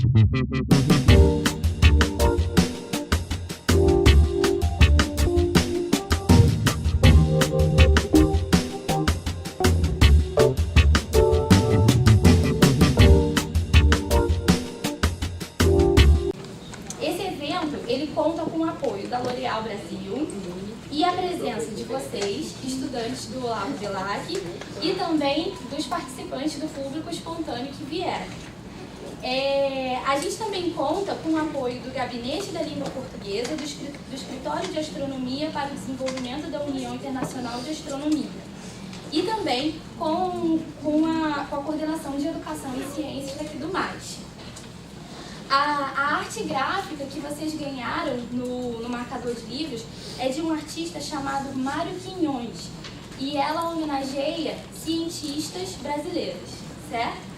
Esse evento, ele conta com o apoio da L'Oréal Brasil e a presença de vocês, estudantes do Olavo Bilac, e também dos participantes do público espontâneo que vieram. A gente também conta com o apoio do Gabinete da Língua Portuguesa, do Escritório de Astronomia para o Desenvolvimento da União Internacional de Astronomia, e também com a Coordenação de Educação e Ciências daqui do MAIS. A arte gráfica que vocês ganharam no marcador de livros é de um artista chamado Mário Quinhões, e ela homenageia cientistas brasileiros, certo?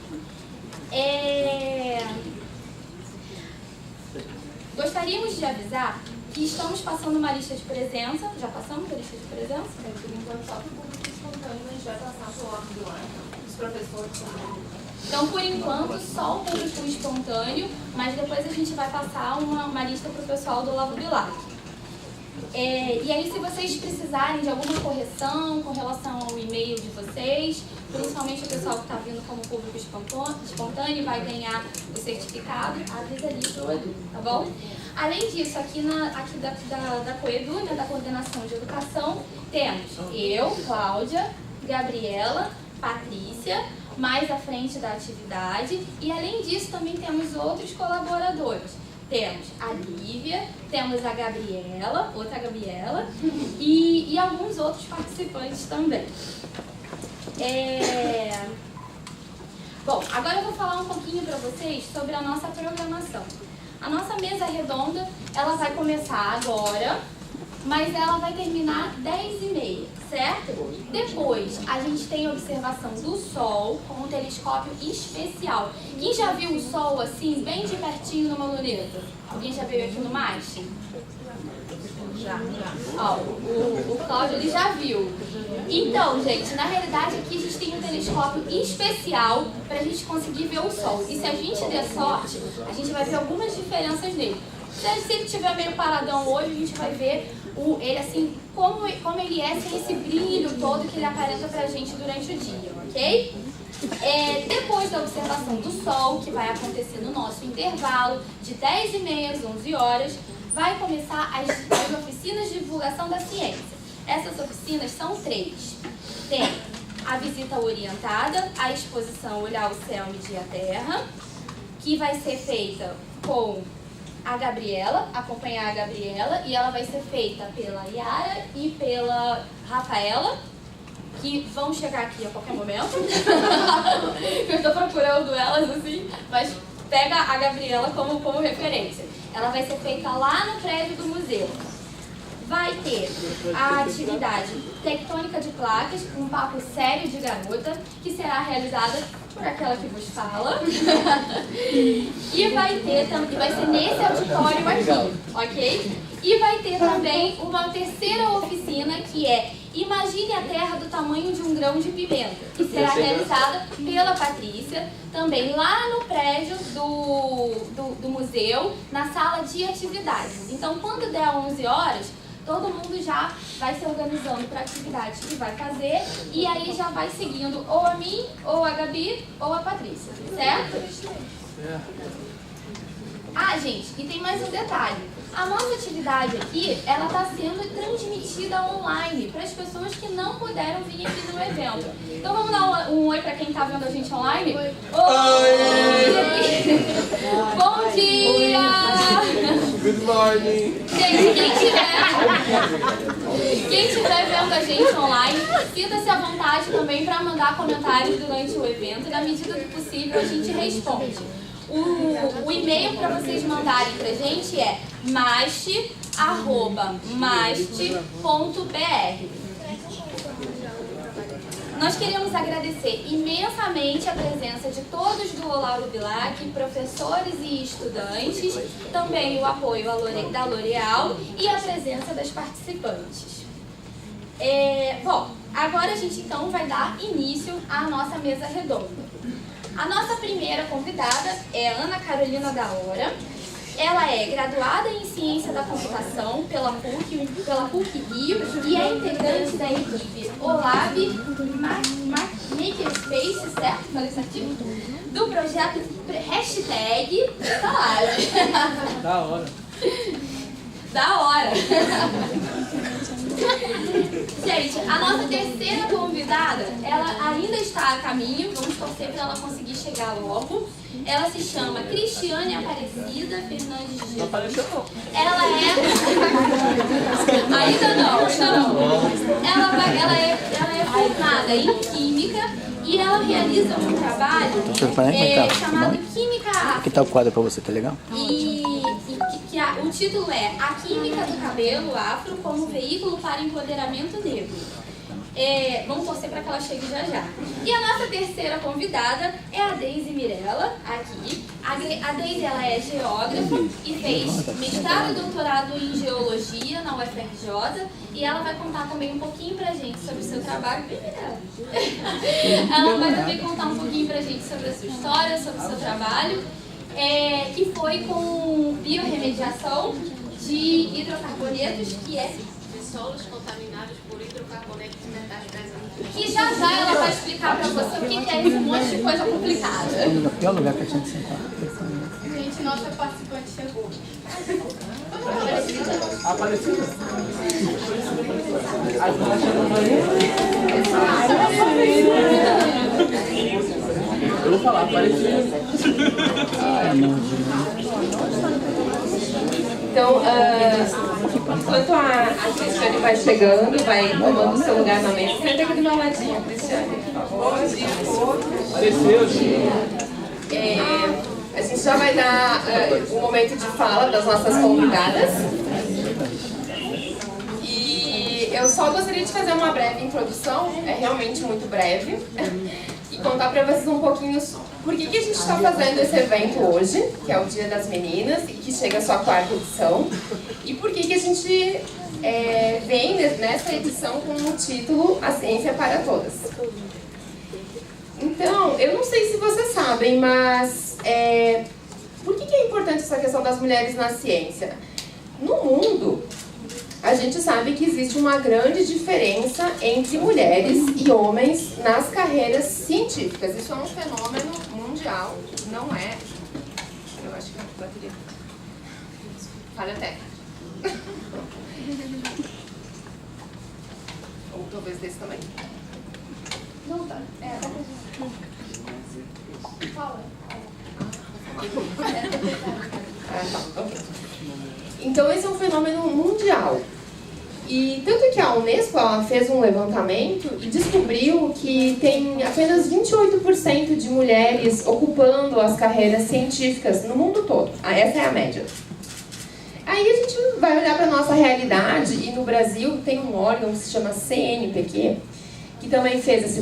Gostaríamos de avisar que estamos passando uma lista de presença. Já passamos a lista de presença? Por enquanto, só para o público espontâneo, a gente vai passar para o Olavo Bilac, os professores também. Então, por enquanto, só o público espontâneo, mas depois a gente vai passar uma lista para o pessoal do Olavo Bilac. E aí, se vocês precisarem de alguma correção com relação ao e-mail de vocês, principalmente o pessoal que está vindo como público espontâneo vai ganhar o certificado, avisa ali para o Edu, tá bom? Além disso, aqui da Coedu, né, da Coordenação de Educação, temos eu, Cláudia, Gabriela, Patrícia, mais à frente da atividade, e além disso também temos outros colaboradores. Temos a Lívia, temos a Gabriela, outra Gabriela, e alguns outros participantes também. Bom, agora eu vou falar um pouquinho para vocês sobre a nossa programação. A nossa mesa redonda, ela vai começar agora, mas ela vai terminar 10h30, certo? Depois, a gente tem a observação do Sol com um telescópio especial. Quem já viu o Sol assim, bem de pertinho numa luneta? Alguém já veio aqui no MAIS? Já. Ó, o Cláudio, ele já viu. Então, gente, na realidade aqui a gente tem um telescópio especial para a gente conseguir ver o Sol. E se a gente der sorte, a gente vai ver algumas diferenças nele. Se ele estiver meio paradão hoje, a gente vai ver ele assim, como ele é sem esse brilho todo que ele aparenta pra gente durante o dia, ok? Depois da observação do Sol, que vai acontecer no nosso intervalo de 10h30 às 11 horas, vai começar as oficinas de divulgação da ciência. Essas oficinas são 3. Tem a visita orientada, a exposição Olhar o Céu, Medir a Terra, que vai ser feita com a Gabriela, acompanhar a Gabriela, e ela vai ser feita pela Yara e pela Rafaela, que vão chegar aqui a qualquer momento. Eu estou procurando elas assim, mas pega a Gabriela como referência. Ela vai ser feita lá no prédio do museu. Vai ter a atividade Tectônica de Placas, um papo sério de garota, que será realizada por aquela que vos fala. E vai ser nesse auditório aqui, ok? E vai ter também uma terceira oficina que é Imagine a Terra do tamanho de um grão de pimenta, que será realizada pela Patrícia, também lá no prédio do museu, na sala de atividades. Então, quando der 11 horas, todo mundo já vai se organizando para a atividade que vai fazer e aí já vai seguindo ou a mim, ou a Gabi, ou a Patrícia, certo? Ah, gente, e tem mais um detalhe. A nossa atividade aqui, ela está sendo transmitida online para as pessoas que não puderam vir aqui no evento. Então vamos dar um oi para quem está vendo a gente online? Oi! Bom dia! Good morning! Gente, quem estiver vendo a gente online, sinta-se à vontade também para mandar comentários durante o evento. Na medida do possível, a gente responde. O e-mail para vocês mandarem pra gente é mast@mast.br. Nós queremos agradecer imensamente a presença de todos do Olavo Bilac, professores e estudantes, também o apoio da L'Oréal e a presença das participantes. Bom, agora a gente então vai dar início à nossa mesa redonda. A nossa primeira convidada é Ana Carolina da Hora. Ela é graduada em Ciência da Computação pela PUC Rio e é integrante da equipe OLAB Makerspace, certo? Falei certinho? Do projeto hashtag #PretaLab. Da hora. Da hora! Gente, a nossa terceira convidada, ela ainda está a caminho, vamos torcer para ela conseguir chegar logo. Ela se chama Cristiane Aparecida Fernandes de Jesus. Não apareceu não. Ela é... ainda não. Ela é formada em Química e ela realiza um trabalho chamado Química Afro. Que tal o quadro pra você, tá legal? O título é A Química do Cabelo Afro como Veículo para Empoderamento Negro. Vamos torcer para que ela chegue já já. E a nossa terceira convidada é a Deise Mirella, aqui. A Deise, ela é geógrafa e fez mestrado e doutorado em Geologia na UFRJ. E ela vai contar também um pouquinho pra gente sobre o seu trabalho. Bem, Mirella. Ela vai também contar um pouquinho pra gente sobre a sua história, sobre o seu trabalho. Que foi com biorremediação de hidrocarbonetos, que é Solos contaminados por hidrocarbonetos e metais pesados. que já ela vai explicar pra você o que é esse monte de coisa complicada. No pior lugar que eu tinha que sentar. Gente, nossa participante chegou. Apareceu? Eu vou falar, apareceu. Então, enquanto a Cristiane vai chegando, vai tomando seu lugar na mesa, senta aqui do meu ladinho, Cristiane, por favor. Apareceu, A gente já vai dar o momento de fala das nossas convidadas. E eu só gostaria de fazer uma breve introdução, é realmente muito breve, e contar para vocês um pouquinho por que a gente está fazendo esse evento hoje, que é o Dia das Meninas, e que chega à sua 4ª edição, e por que a gente vem nessa edição com o título A Ciência para Todas. Então, eu não sei se vocês sabem, mas por que é importante essa questão das mulheres na ciência? No mundo, a gente sabe que existe uma grande diferença entre mulheres e homens nas carreiras científicas. Isso é um fenômeno mundial, não é... Eu acho que a bateria... Falha técnica. Ou talvez desse também. Não, tá. Fala. Tá, ok. Então esse é um fenômeno mundial. E tanto que a Unesco fez um levantamento e descobriu que tem apenas 28% de mulheres ocupando as carreiras científicas no mundo todo. Essa é a média. Aí a gente vai olhar para a nossa realidade e no Brasil tem um órgão que se chama CNPq, que também fez esse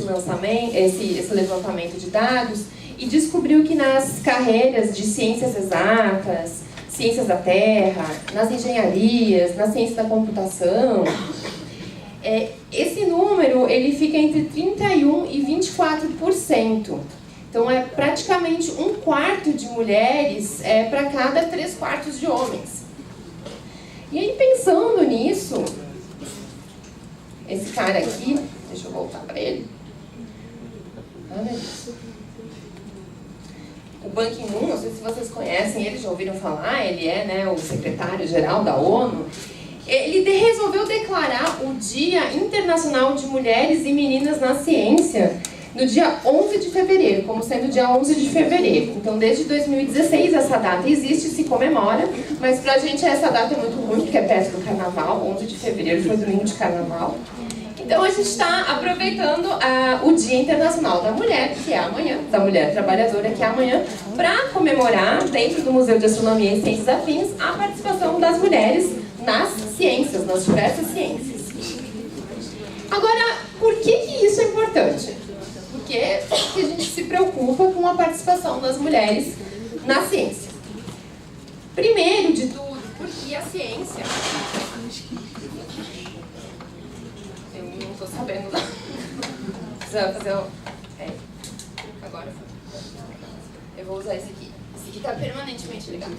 levantamento de dados e descobriu que nas carreiras de ciências exatas, ciências da terra, nas engenharias, na ciência da computação, esse número ele fica entre 31% e 24%. Então é praticamente 1/4 de mulheres para cada 3/4 de homens. E aí pensando nisso, esse cara aqui, deixa eu voltar para ele. Ah, meu Deus. O Ban Ki-moon, não sei se vocês conhecem, eles já ouviram falar, ele é o secretário-geral da ONU. Ele resolveu declarar o Dia Internacional de Mulheres e Meninas na Ciência no dia 11 de fevereiro, como sendo o dia 11 de fevereiro. Então, desde 2016 essa data existe, se comemora, mas pra gente essa data é muito ruim, porque é perto do carnaval, 11 de fevereiro foi domingo de carnaval. Então, a gente está aproveitando o Dia Internacional da Mulher, que é amanhã, da Mulher Trabalhadora, que é amanhã, para comemorar, dentro do Museu de Astronomia e Ciências Afins, a participação das mulheres nas ciências, nas diversas ciências. Agora, por que isso é importante? Porque a gente se preocupa com a participação das mulheres na ciência. Primeiro de tudo, porque a ciência... Eu não estou sabendo lá. Precisa fazer o... Agora foi. Eu vou usar esse aqui. Esse aqui está permanentemente ligado.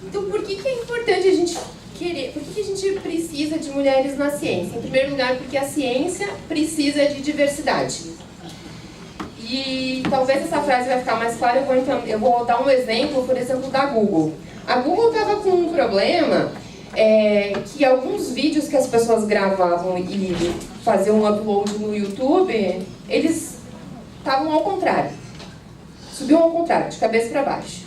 Então, por que é importante a gente querer? Por que a gente precisa de mulheres na ciência? Em primeiro lugar, porque a ciência precisa de diversidade. E talvez essa frase vai ficar mais clara, eu vou dar um exemplo, por exemplo, da Google. A Google estava com um problema que alguns vídeos que as pessoas gravavam e faziam um upload no YouTube, eles estavam ao contrário. Subiam ao contrário, de cabeça para baixo.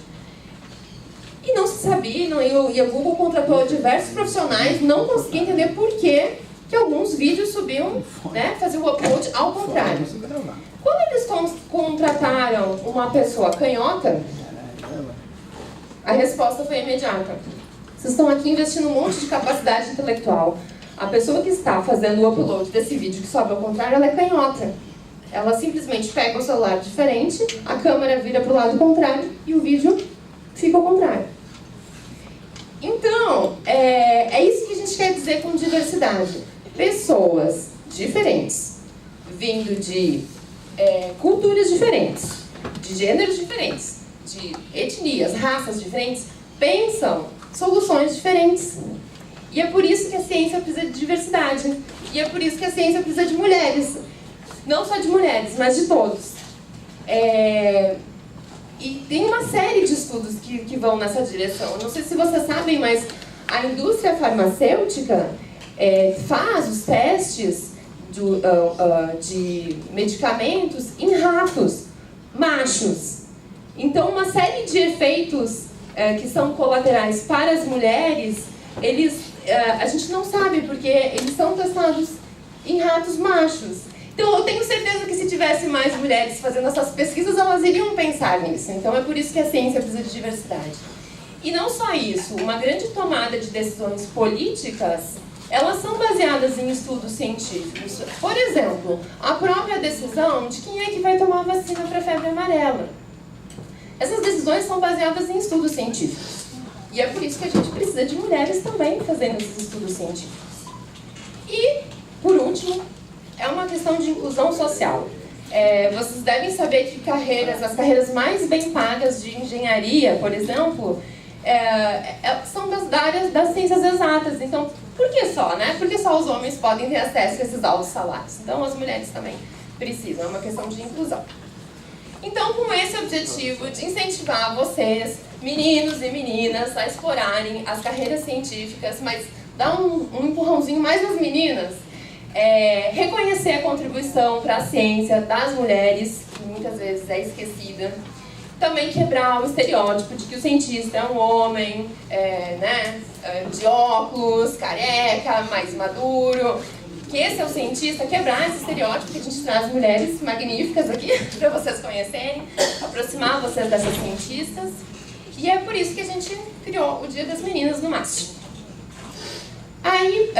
E não se sabia, e a Google contratou diversos profissionais, não conseguia entender por que alguns vídeos subiam, né, faziam o upload ao contrário. Quando eles contrataram uma pessoa canhota, a resposta foi imediata. Vocês estão aqui investindo um monte de capacidade intelectual. A pessoa que está fazendo o upload desse vídeo que sobe ao contrário, ela é canhota. Ela simplesmente pega o celular diferente, a câmera vira para o lado contrário e o vídeo fica ao contrário. Então, é isso que a gente quer dizer com diversidade. Pessoas diferentes, vindo de culturas diferentes, de gêneros diferentes, de etnias, raças diferentes, pensam soluções diferentes. E é por isso que a ciência precisa de diversidade. E é por isso que a ciência precisa de mulheres. Não só de mulheres, mas de todos. E tem uma série de estudos que vão nessa direção. Não sei se vocês sabem, mas a indústria farmacêutica faz os testes de medicamentos em ratos machos. Então, uma série de efeitos que são colaterais para as mulheres, a gente não sabe, porque eles são testados em ratos machos. Então, eu tenho certeza que se tivesse mais mulheres fazendo essas pesquisas, elas iriam pensar nisso. Então, é por isso que a ciência precisa de diversidade. E não só isso, uma grande tomada de decisões políticas, elas são baseadas em estudos científicos. Por exemplo, a própria decisão de quem é que vai tomar vacina para a febre amarela. Essas decisões são baseadas em estudos científicos. E é por isso que a gente precisa de mulheres também fazendo esses estudos científicos. E, por último, é uma questão de inclusão social. Vocês devem saber que as carreiras mais bem pagas de engenharia, por exemplo, são das áreas das ciências exatas. Então, por que só, né? Porque só os homens podem ter acesso a esses altos salários. Então, as mulheres também precisam, é uma questão de inclusão. Então, com esse objetivo de incentivar vocês, meninos e meninas, a explorarem as carreiras científicas, mas dar um empurrãozinho mais nas meninas, reconhecer a contribuição para a ciência das mulheres, que muitas vezes é esquecida. Também quebrar o estereótipo de que o cientista é um homem, de óculos, careca, mais maduro. Que esse é o cientista, quebrar esse estereótipo, que a gente traz mulheres magníficas aqui para vocês conhecerem, aproximar vocês dessas cientistas. E é por isso que a gente criou o Dia das Meninas no MAST. Aí,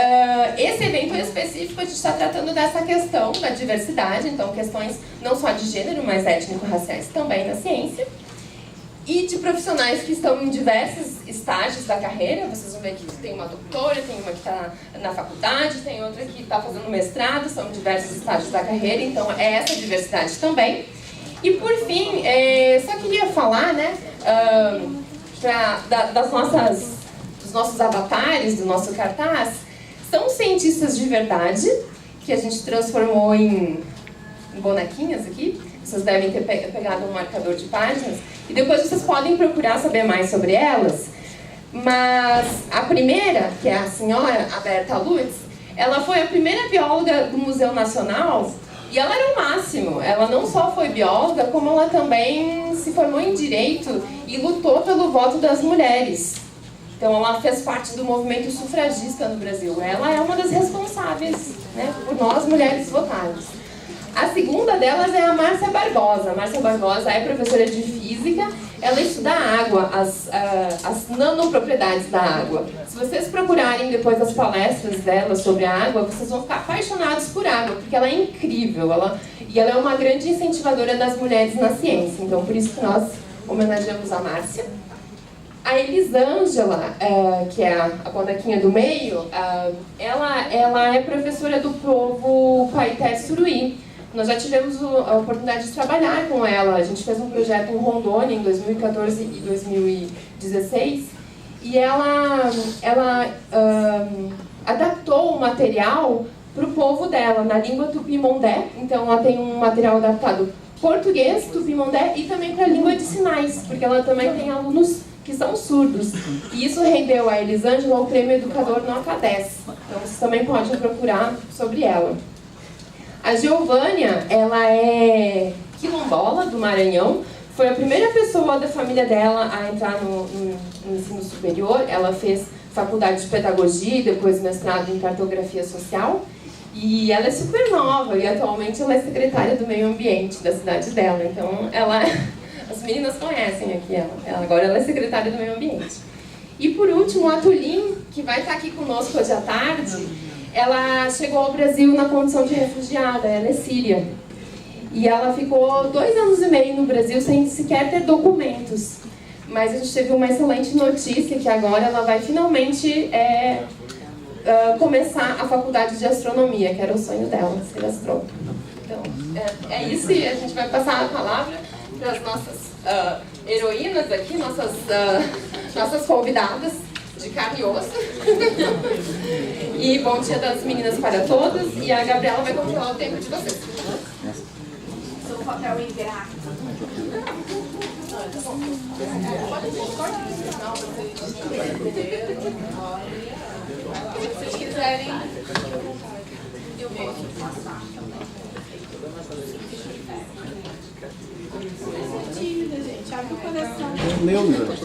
esse evento específico, a gente está tratando dessa questão da diversidade, então questões não só de gênero, mas étnico-raciais também na ciência, e de profissionais que estão em diversos estágios da carreira. Vocês vão ver que tem uma doutora, tem uma que está na faculdade, tem outra que está fazendo mestrado, são diversos estágios da carreira, então é essa diversidade também. E por fim, só queria falar, né, dos nossos avatares, do nosso cartaz, são cientistas de verdade, que a gente transformou em bonequinhas aqui. Vocês devem ter pegado um marcador de páginas, e depois vocês podem procurar saber mais sobre elas. Mas a primeira, que é a senhora Berta Lutz, ela foi a primeira bióloga do Museu Nacional, e ela era o máximo. Ela não só foi bióloga, como ela também se formou em Direito e lutou pelo voto das mulheres. Então, ela fez parte do movimento sufragista no Brasil. Ela é uma das responsáveis, né, por nós, mulheres, votarmos. A segunda delas é a Márcia Barbosa. A Márcia Barbosa é professora de Física. Ela estuda a água, as nanopropriedades da água. Se vocês procurarem depois as palestras dela sobre a água, vocês vão ficar apaixonados por água, porque ela é incrível. E ela é uma grande incentivadora das mulheres na ciência. Então, por isso que nós homenageamos a Márcia. A Elisângela, que é a bonequinha do meio, ela é professora do povo Paité Suruí. nós já tivemos a oportunidade de trabalhar com ela. A gente fez um projeto em Rondônia em 2014 e 2016 e ela adaptou o material para o povo dela, na língua tupimondé. Então ela tem um material adaptado português, tupimondé e também para a língua de sinais, porque ela também tem alunos que são surdos. E isso rendeu a Elisângela o Prêmio Educador Nota 10. Então vocês também podem procurar sobre ela. A Giovânia, ela é quilombola do Maranhão. Foi a primeira pessoa da família dela a entrar no ensino superior. Ela fez faculdade de pedagogia e depois mestrado em cartografia social. E ela é super nova e atualmente ela é secretária do meio ambiente da cidade dela. Então, as meninas conhecem aqui ela. Agora ela é secretária do meio ambiente. E por último, a Tulin, que vai estar aqui conosco hoje à tarde, ela chegou ao Brasil na condição de refugiada, ela é síria. E ela ficou 2 anos e meio no Brasil sem sequer ter documentos. Mas a gente teve uma excelente notícia que agora ela vai finalmente começar a faculdade de astronomia, que era o sonho dela, ser astrônoma. Então, é isso, e a gente vai passar a palavra para as nossas heroínas aqui, nossas convidadas de carne e osso. E bom dia das meninas para todas, e a Gabriela vai controlar o tempo de vocês. Seu papel ingrato. Se vocês quiserem, eu vou passar também. Você é tímida, gente. Abre o coração. Meu Deus.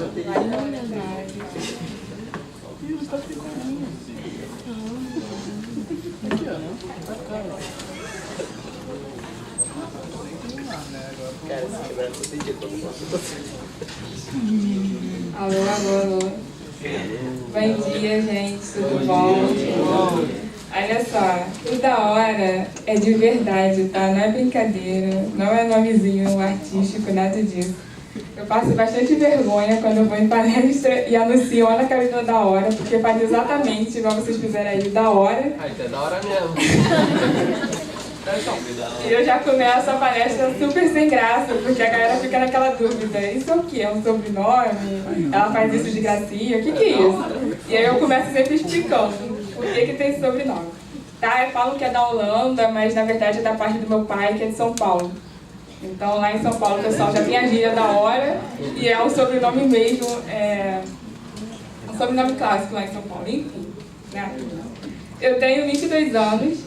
Alô, alô, alô. Bom dia, gente. Tudo bom? Olha só, o da hora é de verdade, tá? Não é brincadeira, não é nomezinho artístico, nada disso. Eu passo bastante vergonha quando eu vou em palestra e anuncio Ana Carolina da hora, porque faz exatamente igual vocês fizeram aí, da hora. Ah, então é da hora mesmo. E eu já começo a palestra super sem graça, porque a galera fica naquela dúvida, isso é o quê? É um sobrenome? Ela faz isso de gracinha? O que é isso? E aí eu começo sempre explicando por que tem esse sobrenome. Tá? Eu falo que é da Holanda, mas na verdade é da parte do meu pai, que é de São Paulo. Então lá em São Paulo o pessoal já tem a gíria da hora, e é um sobrenome mesmo, um sobrenome clássico lá em São Paulo, enfim. Né? Eu tenho 22 anos.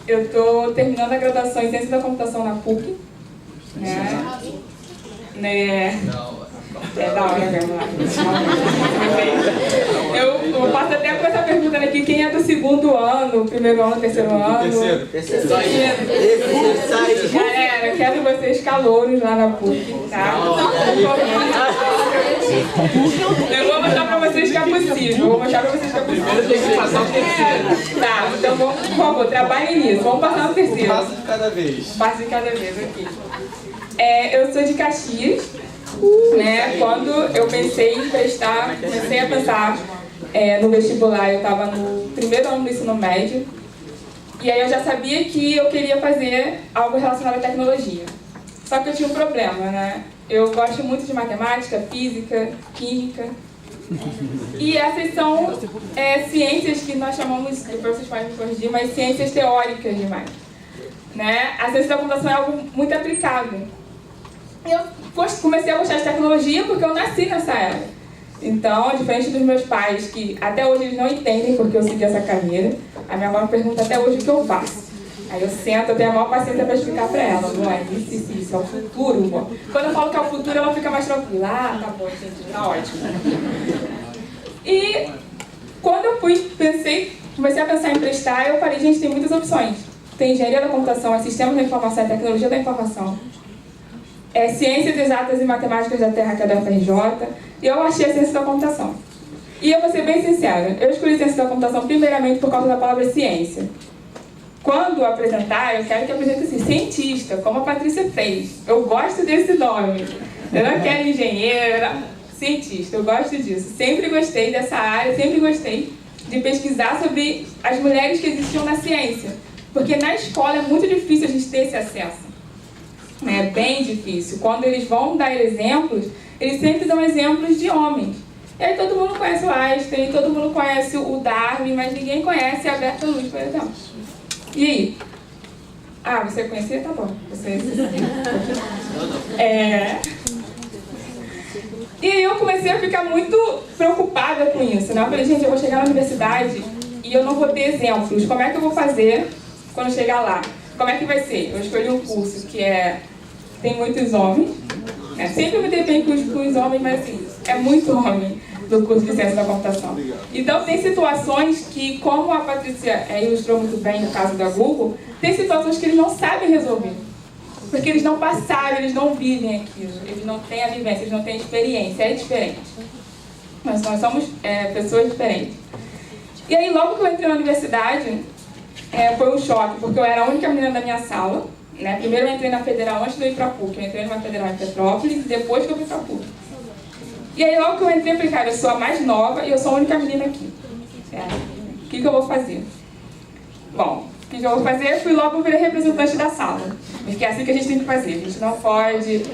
Eu estou terminando a graduação em Ciência da Computação na PUC. É da hora mesmo lá. Eu passo até com essa pergunta aqui, quem é do segundo ano, primeiro ano, terceiro ano? Terceiro. Galera, eu quero vocês calouros lá na PUC, tá? Eu vou mostrar pra vocês que é possível. Primeiro tem que passar o terceiro. Tá, então vamos, por favor, trabalhem nisso. Vamos passar no terceiro. Um passo de cada vez. Passo de cada vez aqui. Eu sou de Caxias, né? Quando eu comecei a pensar no vestibular, eu estava no primeiro ano do ensino médio, e aí eu já sabia que eu queria fazer algo relacionado à tecnologia. Só que eu tinha um problema, né? Eu gosto muito de matemática, física, química, e essas são ciências que nós chamamos, depois vocês podem me corrigir, mas ciências teóricas demais. Né? A ciência da computação é algo muito aplicado. Eu comecei a gostar de tecnologia porque eu nasci nessa era. Então, diferente dos meus pais, que até hoje eles não entendem porque eu segui essa carreira, a minha mãe pergunta até hoje o que eu faço. Aí eu sento, eu tenho a maior paciência para explicar para ela. Mãe, isso é o futuro, mãe. Quando eu falo que é o futuro, ela fica mais tranquila. Ah, tá bom, entendi, tá ótimo. E quando eu comecei a pensar em prestar, eu falei, gente, tem muitas opções. Tem engenharia da computação, sistemas da informação, tecnologia da informação, ciências exatas e matemáticas da Terra, que é da UFRJ, e eu achei a ciência da computação. E eu vou ser bem sincera, eu escolhi ciência da computação primeiramente por causa da palavra ciência. Quando eu apresentar, eu quero que apresente assim, cientista, como a Patrícia fez. Eu gosto desse nome. Eu não quero engenheiro, cientista, eu gosto disso. Sempre gostei dessa área, sempre gostei de pesquisar sobre as mulheres que existiam na ciência. Porque na escola é muito difícil a gente ter esse acesso. É bem difícil. Quando eles vão dar exemplos, eles sempre dão exemplos de homens. E aí todo mundo conhece o Einstein, todo mundo conhece o Darwin, mas ninguém conhece a Berta Luz, por exemplo. E aí? Ah, você conhecia? Tá bom. Você E aí eu comecei a ficar muito preocupada com isso, né? Eu falei, gente, eu vou chegar na universidade e eu não vou ter exemplos. Como é que eu vou fazer quando chegar lá? Como é que vai ser? Eu escolhi um curso que tem muitos homens. Sempre me dei bem com os homens, mas assim, é muito homem do curso de Ciência da Computação. Então tem situações que, como a Patrícia ilustrou muito bem no caso da Google, tem situações que eles não sabem resolver. Porque eles não passaram, eles não vivem aquilo, eles não têm a vivência, eles não têm a experiência, é diferente. Mas nós somos pessoas diferentes. E aí, logo que eu entrei na universidade, foi um choque, porque eu era a única menina da minha sala. Né? Primeiro eu entrei na Federal antes de eu ir para a PUC. Eu entrei numa Federal em Petrópolis, depois que eu fui para a PUC. E aí, logo que eu entrei, eu falei, cara, eu sou a mais nova e eu sou a única menina aqui. O que eu vou fazer? Bom, o que eu vou fazer? Eu fui logo virar representante da sala. Porque é assim que a gente tem que fazer. A gente não pode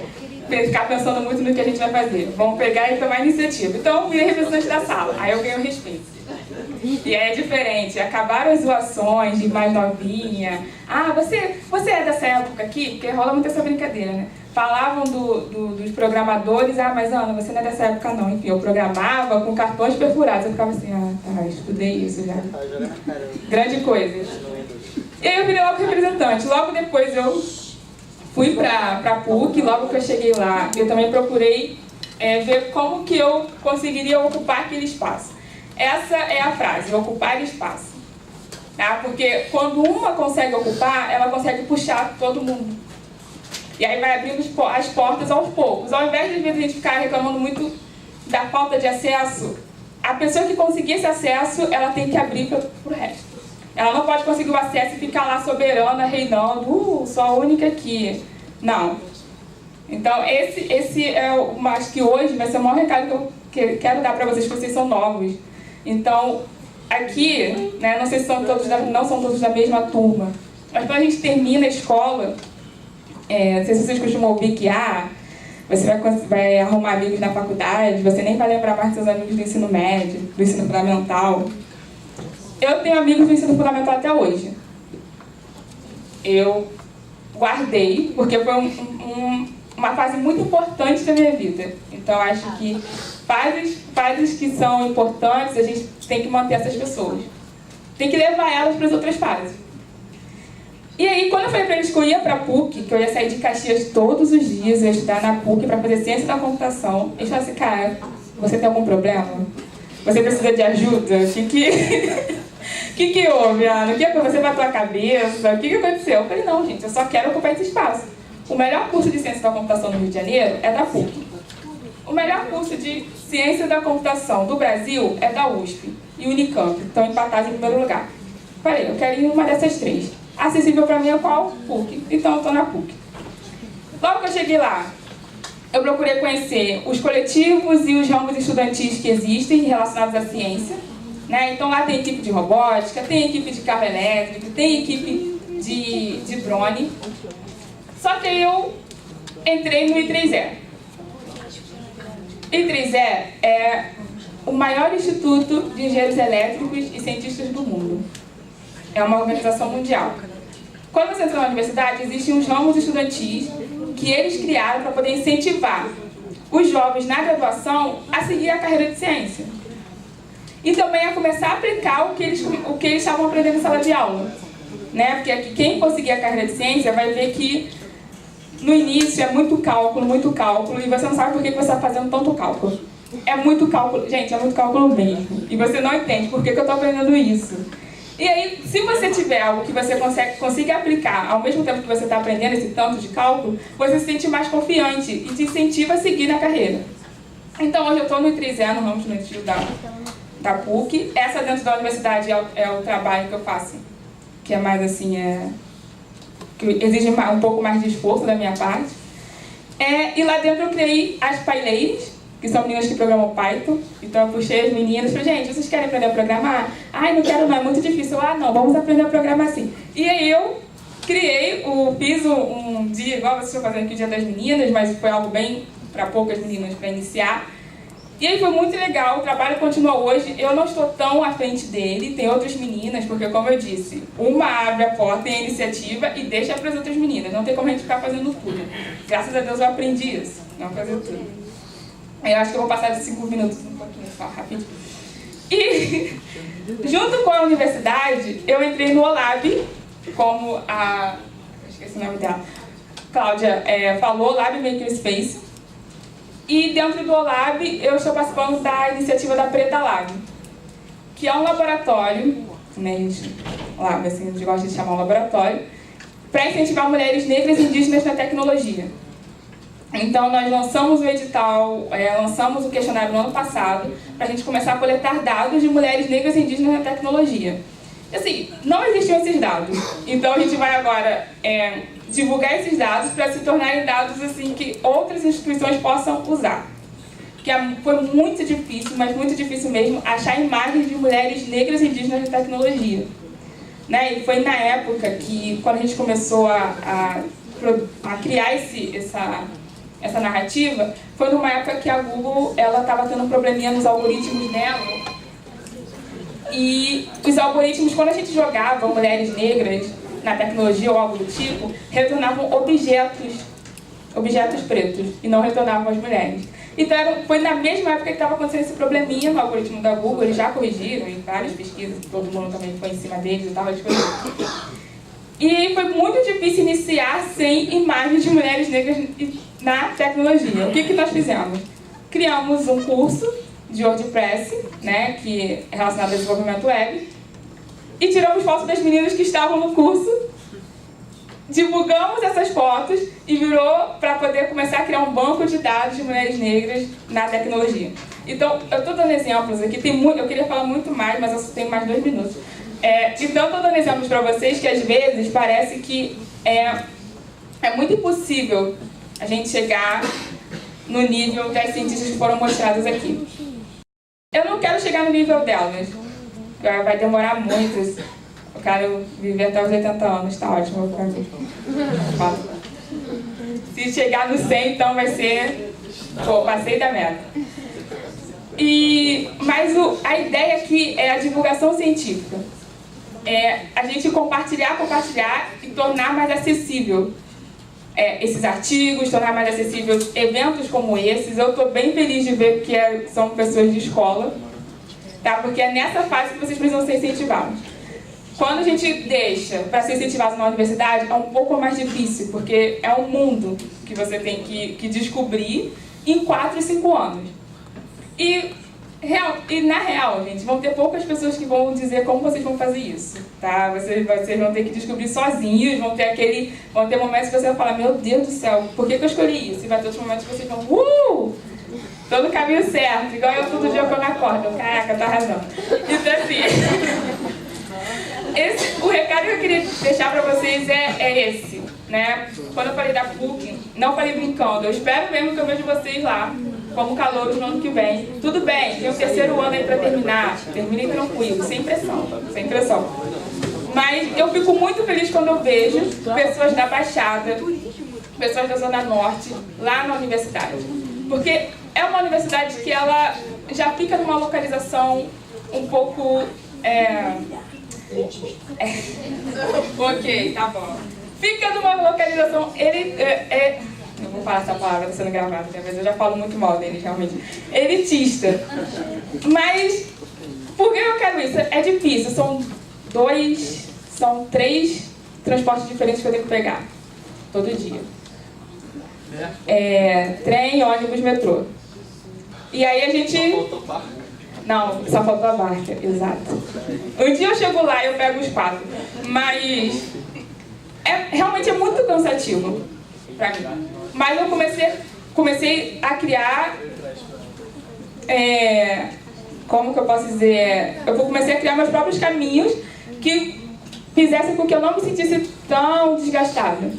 ficar pensando muito no que a gente vai fazer. Vamos pegar e tomar iniciativa. Então, eu virei representante da sala. Aí eu ganhei o respeito. E aí é diferente. Acabaram as zoações de mais novinha. Ah, você é dessa época aqui? Porque rola muito essa brincadeira, né? Falavam dos programadores. Ah, mas Ana, você não é dessa época não. Enfim, eu programava com cartões perfurados. Eu ficava assim, tá, estudei isso já. Grande coisa. E aí eu virei logo representante. Logo depois eu fui para PUC. Logo que eu cheguei lá, eu também procurei ver como que eu conseguiria ocupar aquele espaço. Essa é a frase, ocupar espaço. Tá? Porque quando uma consegue ocupar, ela consegue puxar todo mundo. E aí vai abrindo as portas aos poucos. Ao invés de a gente ficar reclamando muito da falta de acesso, a pessoa que conseguir esse acesso, ela tem que abrir para o resto. Ela não pode conseguir o acesso e ficar lá soberana, reinando, sou a única aqui. Não. Então, esse é o, acho que hoje vai ser o maior recado que eu quero dar para vocês, que vocês são novos. Então, aqui, né, não sei se não são todos da mesma turma, mas quando a gente termina a escola, não sei se vocês costumam ouvir que você vai arrumar amigos na faculdade, você nem vai lembrar mais dos seus amigos do ensino médio, do ensino fundamental. Eu tenho amigos do ensino fundamental até hoje. Eu guardei, porque foi uma fase muito importante da minha vida. Então, acho que fases que são importantes, a gente tem que manter essas pessoas. Tem que levar elas para as outras fases. E aí, quando eu falei para eles que eu ia para a PUC, que eu ia sair de Caxias todos os dias, eu ia estudar na PUC para fazer Ciência da Computação, eles falaram assim, cara, você tem algum problema? Você precisa de ajuda? O que houve, Ana? O que aconteceu na tua cabeça? O que aconteceu? Eu falei, não, gente, eu só quero ocupar esse espaço. O melhor curso de Ciência da Computação no Rio de Janeiro é da PUC. O melhor curso de Ciência da Computação do Brasil é da USP e Unicamp. Estão empatados em primeiro lugar. Falei, eu quero ir em uma dessas três. Acessível para mim é qual? PUC. Então eu estou na PUC. Logo que eu cheguei lá, eu procurei conhecer os coletivos e os ramos estudantis que existem relacionados à ciência. Né? Então lá tem equipe de robótica, tem equipe de carro elétrico, tem equipe de drone. Só que eu entrei no I3E. I3E é o maior instituto de engenheiros elétricos e cientistas do mundo. É uma organização mundial. Quando você entra na universidade, existem uns ramos estudantis que eles criaram para poder incentivar os jovens na graduação a seguir a carreira de ciência. E também a começar a aplicar o que eles estavam aprendendo em sala de aula. Né? Porque aqui, quem conseguir a carreira de ciência vai ver que no início é muito cálculo, e você não sabe por que você está fazendo tanto cálculo. É muito cálculo, gente, é muito cálculo mesmo. E você não entende por que eu estou aprendendo isso. E aí, se você tiver algo que você consiga aplicar ao mesmo tempo que você está aprendendo esse tanto de cálculo, você se sente mais confiante e te incentiva a seguir na carreira. Então, hoje eu estou no I3E, no ramo de estudo da PUC. Essa dentro da universidade é o trabalho que eu faço, que é mais assim, que exige um pouco mais de esforço da minha parte. E lá dentro eu criei as paileiras, que são meninas que programam Python. Então eu puxei as meninas e falei, gente, vocês querem aprender a programar? Ai, não quero não, é muito difícil. Não, vamos aprender a programar assim. E aí eu fiz um dia, igual vocês estão fazendo aqui o Dia das Meninas, mas foi algo bem para poucas meninas para iniciar. E aí foi muito legal, o trabalho continua hoje, eu não estou tão à frente dele, tem outras meninas, porque como eu disse, uma abre a porta, tem a iniciativa e deixa para as outras meninas, não tem como a gente ficar fazendo tudo. Graças a Deus eu aprendi isso, não fazer tudo. Eu acho que eu vou passar de 5 minutos, um pouquinho só, rapidinho. E junto com a universidade, eu entrei no OLAB, como a... esqueci o nome dela. Cláudia falou, Lab Makerspace. E dentro do OLAB, eu estou participando da iniciativa da Preta Lab, que é um laboratório, né, Lab, assim, a gente gosta de chamar um laboratório, para incentivar mulheres negras e indígenas na tecnologia. Então, nós lançamos o edital, lançamos o questionário no ano passado, para a gente começar a coletar dados de mulheres negras e indígenas na tecnologia. Assim, não existiam esses dados, então a gente vai agora divulgar esses dados para se tornarem dados assim, que outras instituições possam usar. Porque foi muito difícil, mas muito difícil mesmo, achar imagens de mulheres negras e indígenas na tecnologia. Né? E foi na época que, quando a gente começou a criar essa narrativa, foi numa época que a Google estava tendo um probleminha nos algoritmos dela. E os algoritmos, quando a gente jogava mulheres negras na tecnologia ou algo do tipo, retornavam objetos pretos e não retornavam as mulheres. Então foi na mesma época que estava acontecendo esse probleminha no algoritmo da Google, eles já corrigiram em várias pesquisas, todo mundo também foi em cima deles e tal, eles corrigiram. E foi muito difícil iniciar sem imagens de mulheres negras na tecnologia. O que nós fizemos? Criamos um curso de WordPress, né, que é relacionado ao desenvolvimento web, e tiramos fotos das meninas que estavam no curso, divulgamos essas fotos e virou para poder começar a criar um banco de dados de mulheres negras na tecnologia. Então, eu estou dando exemplos aqui, eu queria falar muito mais, mas eu só tenho mais 2 minutos. Então, eu estou dando exemplos para vocês que às vezes parece que é muito impossível a gente chegar no nível das cientistas que foram mostradas aqui. Eu não quero chegar no nível delas, vai demorar muito. Eu quero viver até os 80 anos, tá ótimo pra mim. Se chegar no 100, então vai ser... Pô, passei da meta. Mas a ideia aqui é a divulgação científica. A gente compartilhar e tornar mais acessível esses artigos, tornar mais acessíveis eventos como esses. Eu estou bem feliz de ver que são pessoas de escola, tá? Porque é nessa fase que vocês precisam ser incentivados. Quando a gente deixa para ser incentivado na universidade, é um pouco mais difícil, porque é um mundo que você tem que descobrir em 4 e 5 anos. E na real, gente, vão ter poucas pessoas que vão dizer como vocês vão fazer isso, tá? Vocês vão ter que descobrir sozinhos, vão ter momentos que você vai falar, meu Deus do céu, por que eu escolhi isso? E vai ter outros momentos que vocês vão, tô no caminho certo, igual eu todo dia quando acordo, caraca, tá arrasando. Então assim, o recado que eu queria deixar pra vocês é esse, né? Quando eu falei da PUC, não falei brincando, eu espero mesmo que eu veja vocês lá, como calouros no ano que vem. Tudo bem, tem o 3º ano aí para terminar, terminem tranquilo, sem pressão, sem pressão. Mas eu fico muito feliz quando eu vejo pessoas da Baixada, pessoas da Zona Norte, lá na universidade. Porque é uma universidade que ela já fica numa localização um pouco... Ok, tá bom. Fica numa localização... Eu vou falar essa palavra, está sendo gravada, mas eu já falo muito mal deles, realmente. Elitista. Mas, por que eu quero isso? É difícil, são 3 transportes diferentes que eu tenho que pegar, todo dia. Trem, ônibus, metrô. E aí a gente... Não, só faltou a barca, exato. Um dia eu chego lá e eu pego os 4, mas realmente é muito cansativo pra mim. Mas eu comecei a criar, como que eu posso dizer, eu comecei a criar meus próprios caminhos que fizessem com que eu não me sentisse tão desgastada.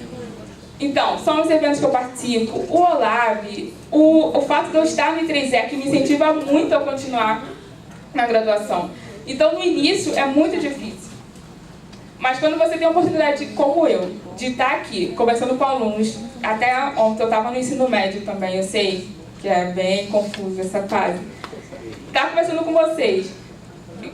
Então, são os eventos que eu participo, o OLAB, o fato de eu estar no I3E, que me incentiva muito a continuar na graduação. Então, no início, é muito difícil. Mas quando você tem a oportunidade, como eu, de estar aqui, conversando com alunos, até ontem eu estava no ensino médio também, eu sei que é bem confuso essa fase. Estar conversando com vocês,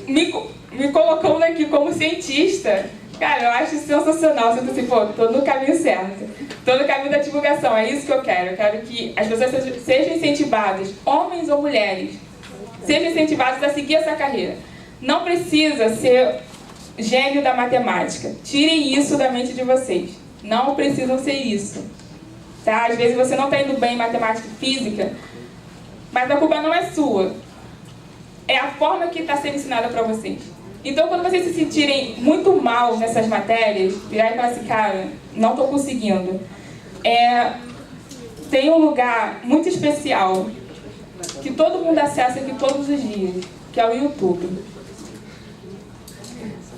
me colocando aqui como cientista, cara, eu acho sensacional. Eu sinto assim, pô, tô no caminho certo. Tô no caminho da divulgação, é isso que eu quero. Eu quero que as pessoas sejam incentivadas, homens ou mulheres, sejam incentivados a seguir essa carreira. Não precisa ser gênio da matemática. Tirem isso da mente de vocês. Não precisam ser isso. Tá? Às vezes você não está indo bem em matemática e física, mas a culpa não é sua. É a forma que está sendo ensinada para vocês. Então, quando vocês se sentirem muito mal nessas matérias, virar e falar assim, cara, não estou conseguindo. Tem um lugar muito especial que todo mundo acessa aqui todos os dias, que é o YouTube.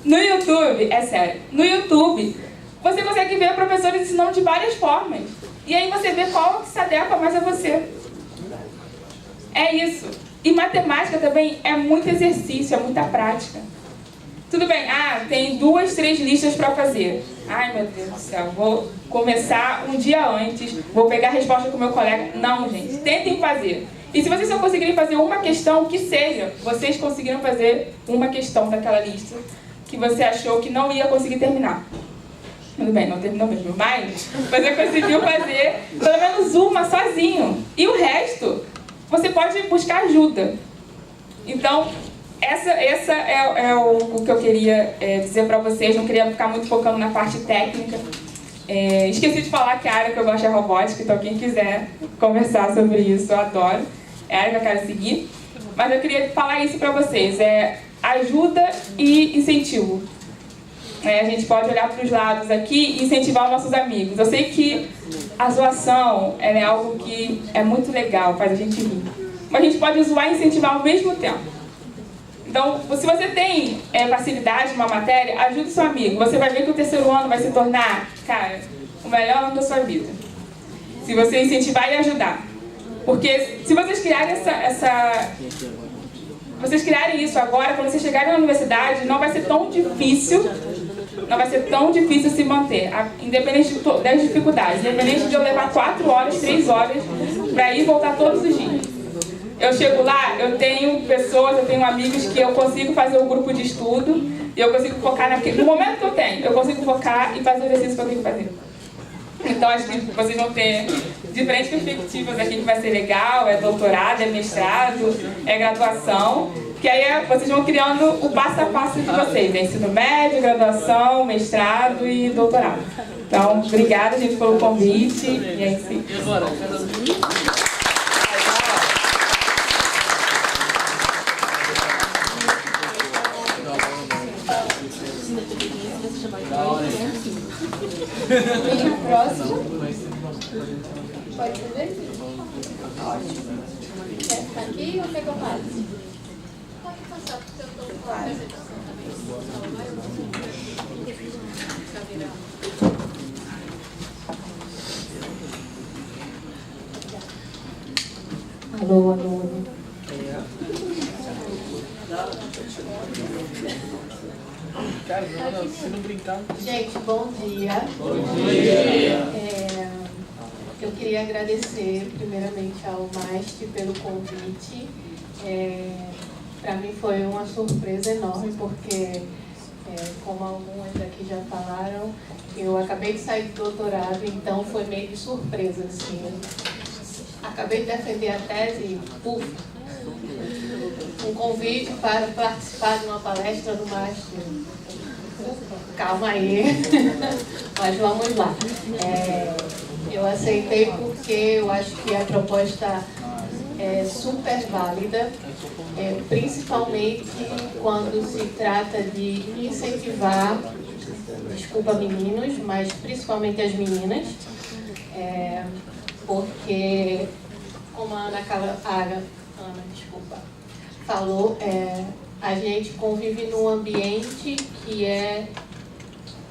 No YouTube, é sério, no YouTube, você consegue ver professores ensinando de várias formas. E aí você vê qual que se adequa mais a você. É isso. E matemática também é muito exercício, é muita prática. Tudo bem, tem 2, 3 listas para fazer. Ai, meu Deus do céu, vou começar um dia antes, vou pegar a resposta com o meu colega. Não, gente, tentem fazer. E se vocês não conseguirem fazer uma questão, que seja, vocês conseguiram fazer uma questão daquela lista que você achou que não ia conseguir terminar. Tudo bem, não terminou mesmo, mas você conseguiu fazer pelo menos uma sozinho. E o resto, você pode buscar ajuda. Então, essa é o que eu queria dizer para vocês. Não queria ficar muito focando na parte técnica. Esqueci de falar que a área que eu gosto é robótica, então quem quiser conversar sobre isso, eu adoro. É a área que eu quero seguir. Mas eu queria falar isso para vocês. Ajuda e incentivo. A gente pode olhar para os lados aqui e incentivar os nossos amigos. Eu sei que a zoação é algo que é muito legal, faz a gente rir. Mas a gente pode zoar e incentivar ao mesmo tempo. Então, se você tem facilidade numa matéria, ajude o seu amigo. Você vai ver que o terceiro ano vai se tornar, cara, o melhor ano da sua vida. Se você incentivar e ajudar. Porque se vocês criarem vocês criarem isso agora, quando vocês chegarem na universidade, não vai ser tão difícil se manter, independente das dificuldades, independente de eu levar 4 horas, 3 horas para ir e voltar todos os dias. Eu chego lá, eu tenho amigos que eu consigo fazer um grupo de estudo e eu consigo focar no momento que eu consigo focar e fazer o exercício que eu tenho que fazer. Então, acho que vocês vão ter diferentes perspectivas aqui que vai ser legal, é doutorado, é mestrado, é graduação, que aí vocês vão criando o passo a passo de vocês, ensino médio, graduação, mestrado e doutorado. Então, obrigada, gente, pelo convite, e é isso aí. Vem a próxima. Pode fazer? Ótimo. Quer ficar aqui ou quer que eu passe? Pode passar, porque eu estou com a apresentação também. Alô, alô. Gente, bom dia. Eu queria agradecer primeiramente ao MAST pelo convite. Para mim foi uma surpresa enorme, porque, como algumas aqui já falaram, eu acabei de sair do doutorado, então foi meio de surpresa, assim. Acabei de defender a tese e, puf, um convite para participar de uma palestra do MAST. Calma aí, mas vamos lá. Eu aceitei porque eu acho que a proposta é super válida, principalmente quando se trata de incentivar, desculpa meninos, mas principalmente as meninas, porque, como a Ana falou, a gente convive num ambiente que é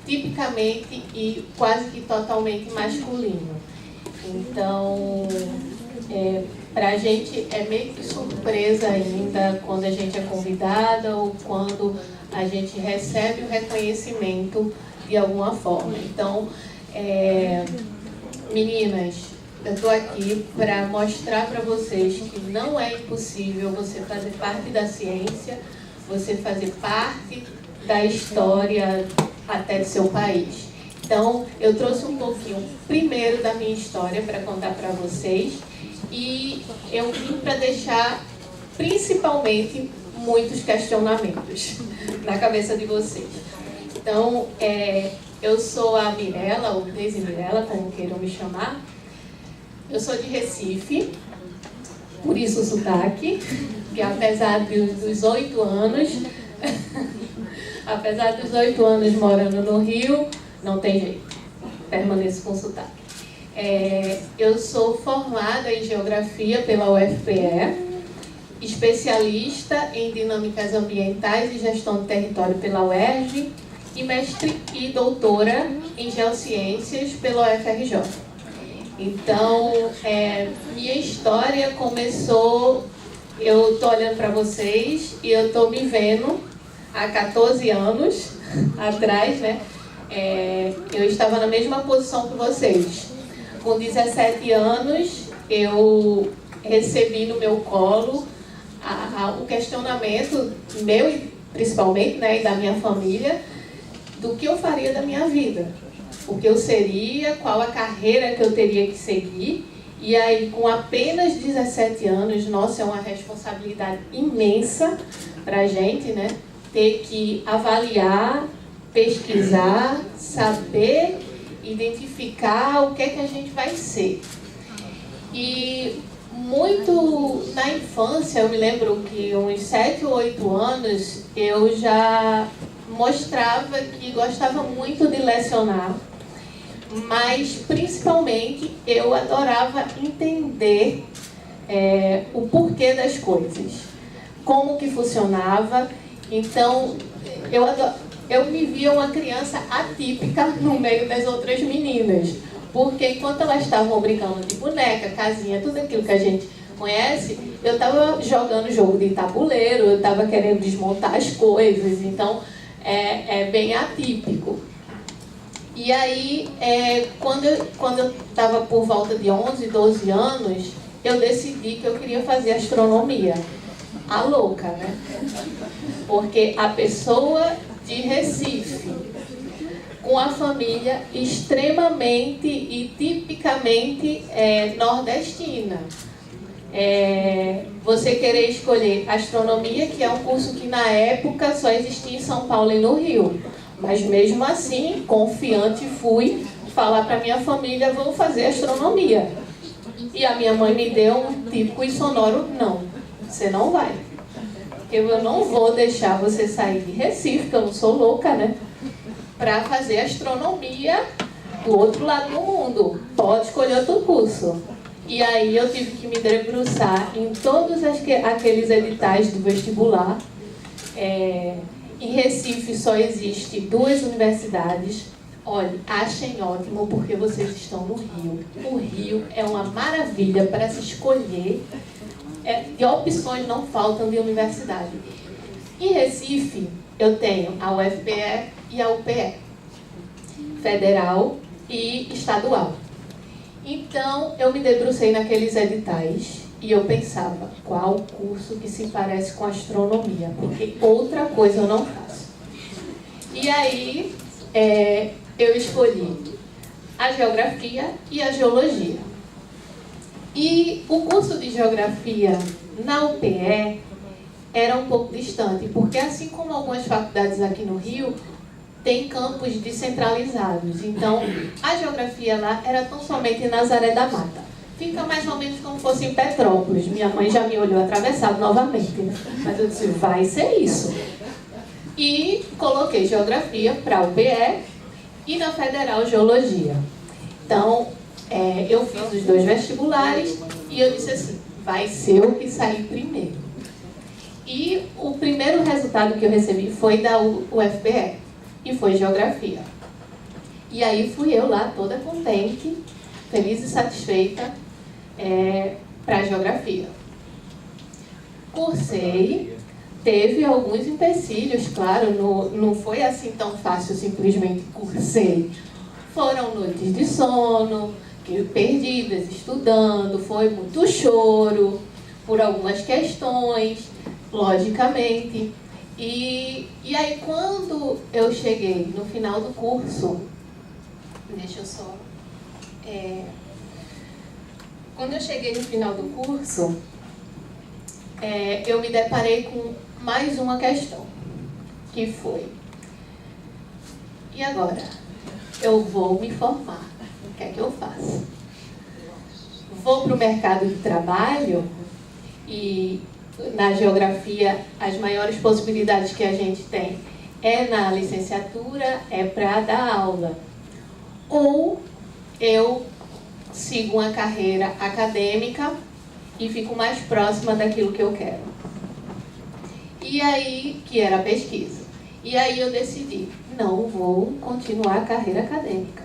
tipicamente e quase que totalmente masculino. Então, para a gente é meio que surpresa ainda quando a gente é convidada ou quando a gente recebe o reconhecimento de alguma forma. Então, meninas, eu estou aqui para mostrar para vocês que não é impossível você fazer parte da ciência, você fazer parte da história até do seu país. Então, eu trouxe um pouquinho primeiro da minha história para contar para vocês e eu vim para deixar principalmente muitos questionamentos na cabeça de vocês. Então, eu sou a Mirella, ou Deise Mirella, como queiram me chamar. Eu sou de Recife, por isso o sotaque, que apesar dos 8 anos, apesar dos 8 anos morando no Rio, não tem jeito, permaneço com sotaque. Eu sou formada em Geografia pela UFPE, especialista em Dinâmicas Ambientais e Gestão de Território pela UERJ e mestre e doutora em Geociências pela UFRJ. Então, minha história começou, eu estou olhando para vocês e eu estou me vendo há 14 anos atrás, né? Eu estava na mesma posição que vocês. Com 17 anos, eu recebi no meu colo o questionamento meu, principalmente, né, e da minha família, do que eu faria da minha vida. O que eu seria, qual a carreira que eu teria que seguir. E aí, com apenas 17 anos, nossa, é uma responsabilidade imensa para a gente, né? Ter que avaliar, pesquisar, saber, identificar o que é que a gente vai ser. E muito na infância, eu me lembro que uns 7 ou 8 anos, eu já mostrava que gostava muito de lecionar, mas principalmente eu adorava entender o porquê das coisas, como que funcionava. Então, eu me via uma criança atípica no meio das outras meninas, porque enquanto elas estavam brincando de boneca, casinha, tudo aquilo que a gente conhece, eu estava jogando jogo de tabuleiro, eu estava querendo desmontar as coisas, então é bem atípico. E aí, quando eu estava por volta de 11, 12 anos, eu decidi que eu queria fazer astronomia. A louca, né? Porque a pessoa de Recife, com a família extremamente e tipicamente nordestina. Você querer escolher astronomia, que é um curso que na época só existia em São Paulo e no Rio. Mas mesmo assim, confiante fui falar para minha família, vou fazer astronomia. E a minha mãe me deu um típico e sonoro não. Você não vai. Eu não vou deixar você sair de Recife, que eu não sou louca, né? Para fazer astronomia do outro lado do mundo. Pode escolher outro curso. E aí eu tive que me debruçar em todos aqueles editais do vestibular. Em Recife só existe 2 universidades. Olha, achem ótimo porque vocês estão no Rio. O Rio é uma maravilha para se escolher. De opções não faltam de universidade. Em Recife, eu tenho a UFPE e a UPE, federal e estadual. Então, eu me debrucei naqueles editais e eu pensava, qual curso que se parece com astronomia? Porque outra coisa eu não faço. E aí, eu escolhi a geografia e a geologia. E o curso de geografia na UPE era um pouco distante, porque assim como algumas faculdades aqui no Rio, tem campos descentralizados. Então, a geografia lá era tão somente em Nazaré da Mata. Fica mais ou menos como fosse em Petrópolis. Minha mãe já me olhou atravessado novamente, né? Mas eu disse, vai ser isso. E coloquei geografia para a UPE e na Federal Geologia. Então, eu fiz os 2 vestibulares e eu disse assim, vai ser o que sair primeiro. E o primeiro resultado que eu recebi foi da UFPE e foi geografia. E aí fui eu lá, toda contente, feliz e satisfeita, para a geografia. Cursei, teve alguns empecilhos, claro, não foi assim tão fácil, simplesmente cursei. Foram noites de sono, perdidas estudando, foi muito choro por algumas questões, logicamente. E aí quando eu cheguei no final do curso, deixa eu só... quando eu cheguei no final do curso, eu me deparei com mais uma questão, que foi: e agora? Eu vou me formar, o que é que eu faço? Vou para o mercado de trabalho e na geografia as maiores possibilidades que a gente tem é na licenciatura, é para dar aula. Ou eu sigo uma carreira acadêmica e fico mais próxima daquilo que eu quero. E aí, que era a pesquisa. E aí eu decidi, não vou continuar a carreira acadêmica.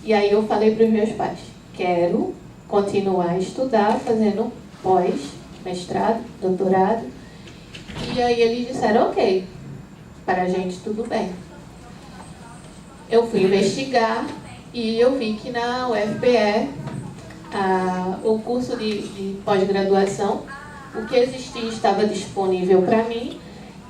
E aí eu falei para os meus pais, quero continuar a estudar, fazendo pós, mestrado, doutorado. E aí eles disseram, ok, para a gente tudo bem. Eu fui investigar e eu vi que na UFPE, o curso de pós-graduação, o que existia e estava disponível para mim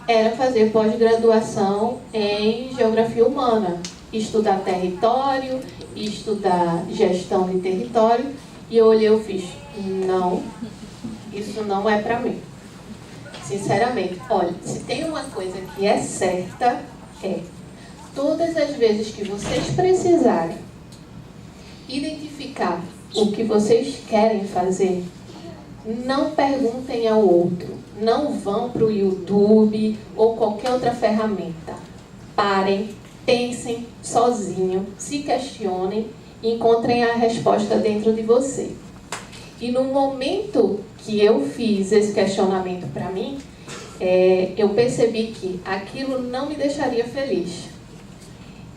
era fazer pós-graduação em Geografia Humana, estudar território, estudar gestão de território, e eu olhei e fiz, não, isso não é para mim. Sinceramente, olha, se tem uma coisa que é certa, todas as vezes que vocês precisarem identificar o que vocês querem fazer, não perguntem ao outro, não vão para o YouTube ou qualquer outra ferramenta. Parem, pensem sozinho, se questionem e encontrem a resposta dentro de você. E no momento que eu fiz esse questionamento para mim, eu percebi que aquilo não me deixaria feliz.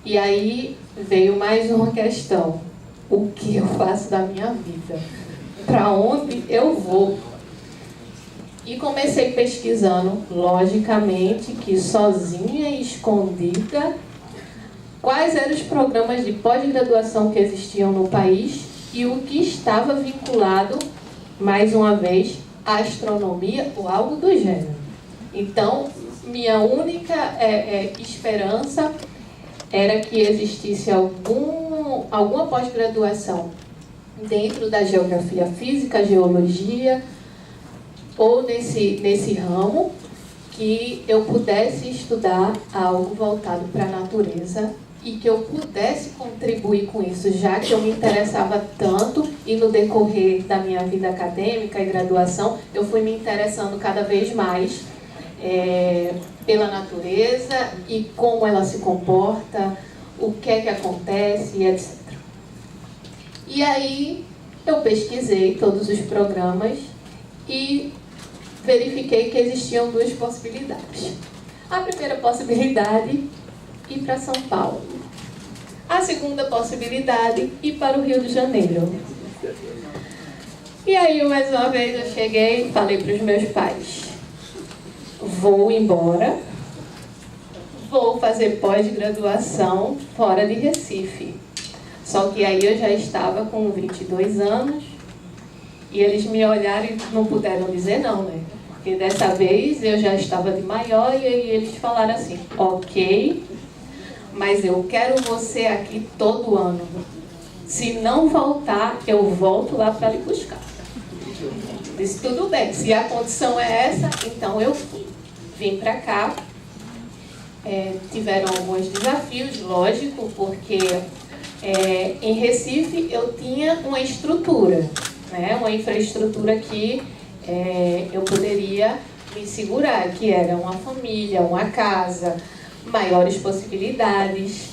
E aí veio mais uma questão: o que eu faço da minha vida? Para onde eu vou? E comecei pesquisando, logicamente, que sozinha e escondida, quais eram os programas de pós-graduação que existiam no país e o que estava vinculado, mais uma vez, à astronomia ou algo do gênero. Então, minha única esperança era que existisse alguma pós-graduação dentro da geografia física, geologia, ou nesse ramo, que eu pudesse estudar algo voltado para a natureza e que eu pudesse contribuir com isso, já que eu me interessava tanto e no decorrer da minha vida acadêmica e graduação, eu fui me interessando cada vez mais pela natureza e como ela se comporta, o que é que acontece, etc. E aí eu pesquisei todos os programas e verifiquei que existiam duas possibilidades. A primeira possibilidade, ir para São Paulo. A segunda possibilidade, ir para o Rio de Janeiro. E aí, mais uma vez, eu cheguei e falei para os meus pais, vou embora, vou fazer pós-graduação fora de Recife. Só que aí eu já estava com 22 anos e eles me olharam e não puderam dizer não, né? Porque dessa vez eu já estava de maior e aí eles falaram assim, ok, mas eu quero você aqui todo ano. Se não voltar, eu volto lá para lhe buscar. Disse, tudo bem, se a condição é essa, então eu fui. Vim para cá, tiveram alguns desafios, lógico, porque em Recife eu tinha uma estrutura, né, uma infraestrutura que eu poderia me segurar, que era uma família, uma casa, maiores possibilidades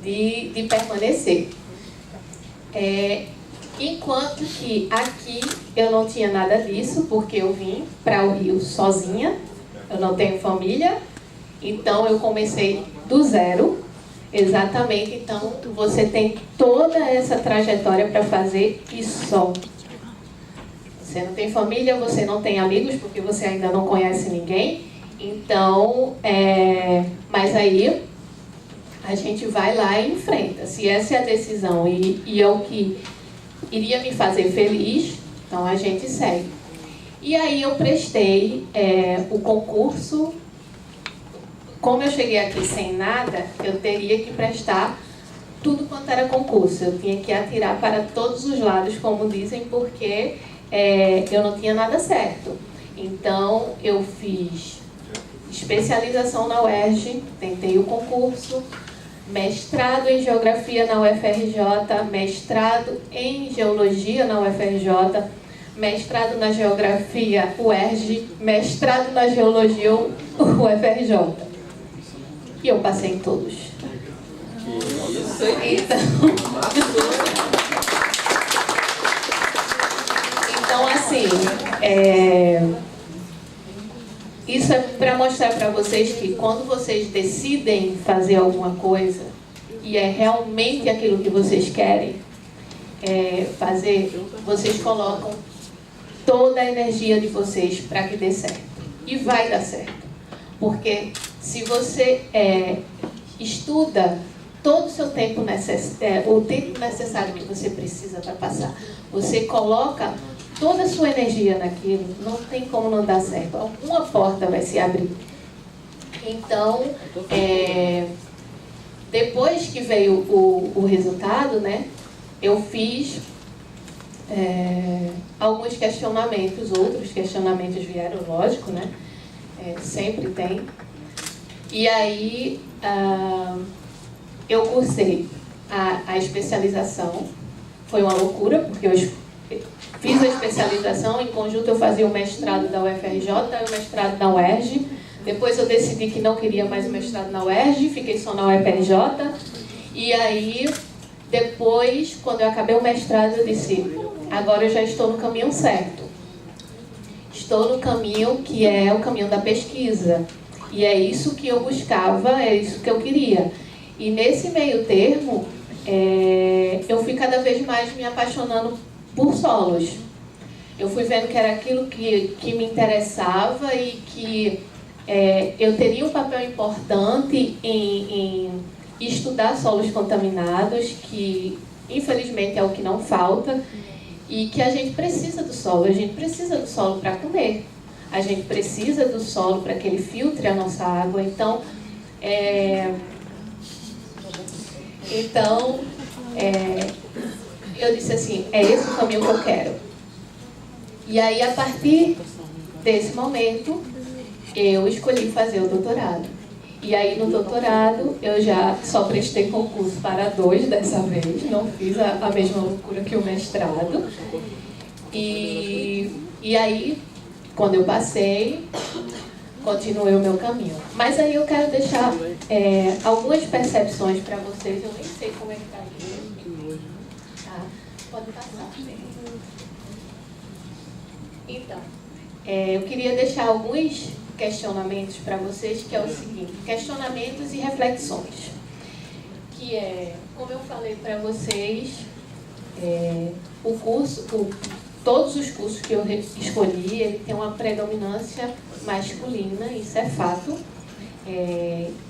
de permanecer. Enquanto que aqui eu não tinha nada disso, porque eu vim para o Rio sozinha, eu não tenho família, então eu comecei do zero. Exatamente, então você tem toda essa trajetória para fazer e só. Você não tem família, você não tem amigos, porque você ainda não conhece ninguém. Então, mas aí a gente vai lá e enfrenta. Se essa é a decisão e é o que iria me fazer feliz, então a gente segue. E aí eu prestei o concurso. Como eu cheguei aqui sem nada, eu teria que prestar tudo quanto era concurso. Eu tinha que atirar para todos os lados, como dizem, porque eu não tinha nada certo. Então, eu fiz especialização na UERJ, tentei o concurso, mestrado em Geografia na UFRJ, mestrado em Geologia na UFRJ, mestrado na Geografia UERJ, mestrado na Geologia UFRJ. E eu passei em todos. Então assim, isso é para mostrar para vocês que quando vocês decidem fazer alguma coisa e é realmente aquilo que vocês querem fazer, vocês colocam toda a energia de vocês para que dê certo. E vai dar certo. Porque se você estuda todo o seu tempo o tempo necessário que você precisa para passar, você coloca toda a sua energia naquilo, não tem como não dar certo. Alguma porta vai se abrir. Então, depois que veio o resultado, né, eu fiz alguns questionamentos, outros questionamentos vieram, lógico, né? Sempre tem. E aí eu cursei a especialização. Foi uma loucura, porque eu fiz a especialização, em conjunto eu fazia o mestrado da UFRJ e o mestrado na UERJ. Depois eu decidi que não queria mais o mestrado na UERJ, fiquei só na UFRJ. E aí, depois, quando eu acabei o mestrado, eu disse, agora eu já estou no caminho certo. Estou no caminho que é o caminho da pesquisa. E é isso que eu buscava, é isso que eu queria. E nesse meio termo, eu fui cada vez mais me apaixonando por solos. Eu fui vendo que era aquilo que me interessava e que eu teria um papel importante em estudar solos contaminados, que infelizmente é o que não falta, e que a gente precisa do solo. A gente precisa do solo para comer. A gente precisa do solo para que ele filtre a nossa água. Então, eu disse assim, é esse o caminho que eu quero. E aí, a partir desse momento, eu escolhi fazer o doutorado. E aí, no doutorado, eu já só prestei concurso para 2 dessa vez. Não fiz a mesma loucura que o mestrado. E aí, quando eu passei, continuei o meu caminho. Mas aí eu quero deixar algumas percepções para vocês. Eu nem sei como é que está aqui. Tá? Pode passar. Então, eu queria deixar alguns questionamentos para vocês, que é o seguinte: questionamentos e reflexões. Que como eu falei para vocês, todos os cursos que eu escolhi, ele tem uma predominância masculina, isso é fato.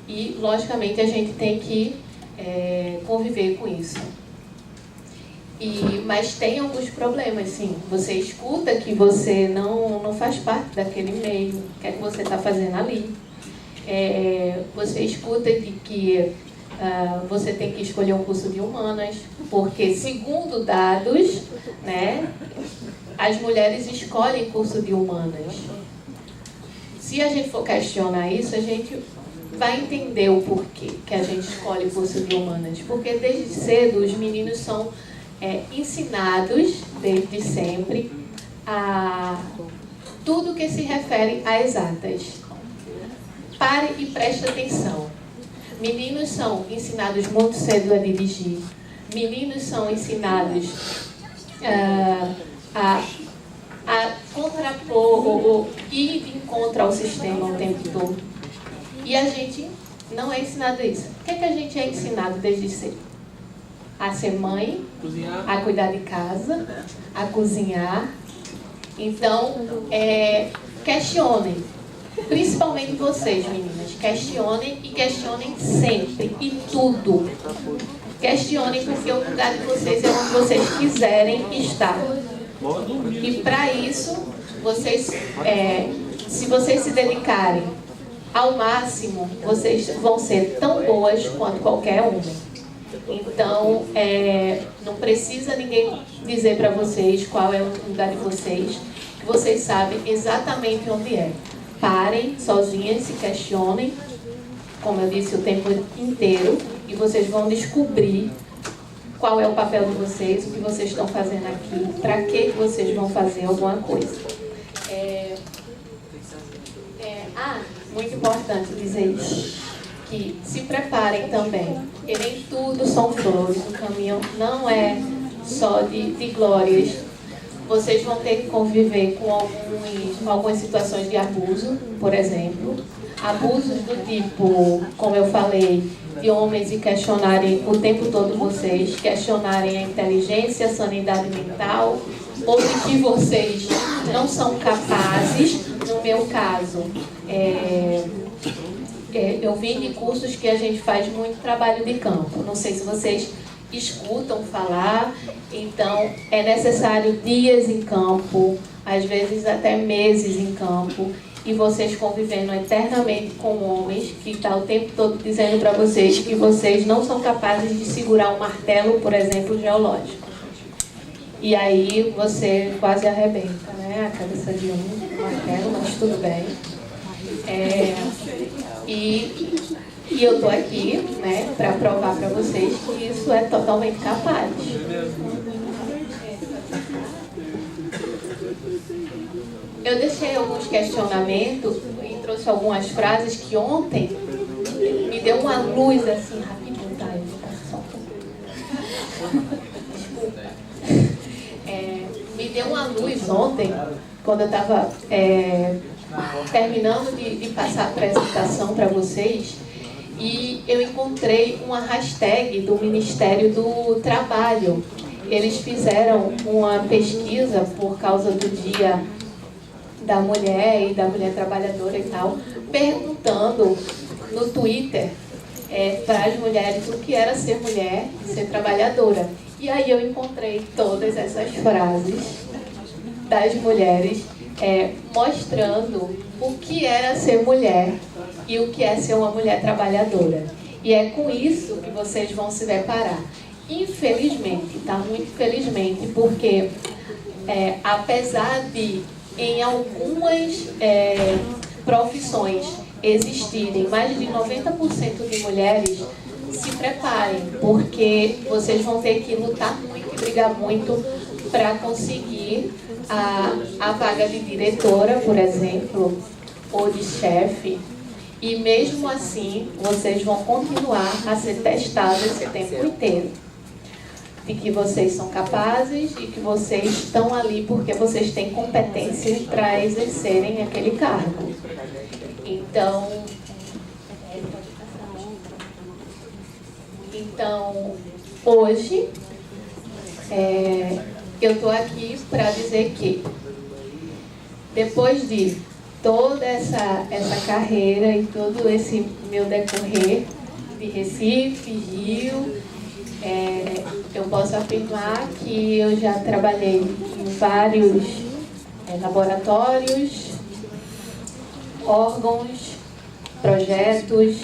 E, logicamente, a gente tem que conviver com isso. Mas tem alguns problemas, sim. Você escuta que você não faz parte daquele meio, o que é que você está fazendo ali. Você escuta de que você tem que escolher um curso de humanas, porque, segundo dados, né, as mulheres escolhem curso de humanas. Se a gente for questionar isso, a gente vai entender o porquê que a gente escolhe curso de humanas. Porque desde cedo os meninos são ensinados, desde sempre, a tudo que se refere a exatas. Pare e preste atenção. Meninos são ensinados muito cedo a dirigir. Meninos são ensinados a contrapor ou ir de encontro ao sistema o tempo todo. E a gente não é ensinado isso. O que é que a gente é ensinado desde cedo? A ser mãe, a cuidar de casa, a cozinhar. Então, questionem. Principalmente vocês, meninas. Questionem e questionem sempre. E tudo. Questionem porque o lugar de vocês é onde vocês quiserem estar. E para isso, vocês, se vocês se dedicarem ao máximo, vocês vão ser tão boas quanto qualquer homem. Então, não precisa ninguém dizer para vocês qual é o lugar de vocês, que vocês sabem exatamente onde é. Parem sozinhas, se questionem, como eu disse, o tempo inteiro, e vocês vão descobrir qual é o papel de vocês, o que vocês estão fazendo aqui, para que vocês vão fazer alguma coisa. Muito importante dizer isso, que se preparem também, porque nem tudo são flores, o caminho não é só de glórias. Vocês vão ter que conviver com algumas situações de abuso, por exemplo. Abusos do tipo, como eu falei, de homens e questionarem o tempo todo vocês, questionarem a inteligência, a sanidade mental, ou de que vocês não são capazes. No meu caso, eu vim de cursos que a gente faz muito trabalho de campo. Não sei se vocês escutam falar, então é necessário dias em campo, às vezes até meses em campo, e vocês convivendo eternamente com homens que estão o tempo todo dizendo para vocês que vocês não são capazes de segurar um martelo, por exemplo, geológico. E aí você quase arrebenta, né? A cabeça de um martelo, mas tudo bem. E eu estou aqui, né, para provar para vocês que isso é totalmente capaz. Eu deixei alguns questionamentos e trouxe algumas frases que ontem me deu uma luz assim, rapidinho, tá? Me deu uma luz ontem, quando eu estava terminando de passar a apresentação para vocês, e eu encontrei uma hashtag do Ministério do Trabalho. Eles fizeram uma pesquisa por causa do Dia da Mulher e da Mulher Trabalhadora e tal, perguntando no Twitter para as mulheres o que era ser mulher e ser trabalhadora. E aí eu encontrei todas essas frases das mulheres mostrando o que era ser mulher e o que é ser uma mulher trabalhadora. E é com isso que vocês vão se deparar. Infelizmente, tá? Muito infelizmente, porque apesar de em algumas profissões existirem mais de 90% de mulheres, se preparem, porque vocês vão ter que lutar muito e brigar muito para conseguir a vaga de diretora, por exemplo, ou de chefe. E mesmo assim, vocês vão continuar a ser testados esse tempo inteiro. De que vocês são capazes e que vocês estão ali porque vocês têm competência para exercerem aquele cargo. Então hoje, eu estou aqui para dizer que, depois de toda essa carreira e todo esse meu decorrer de Recife, Rio, eu posso afirmar que eu já trabalhei em vários laboratórios, órgãos, projetos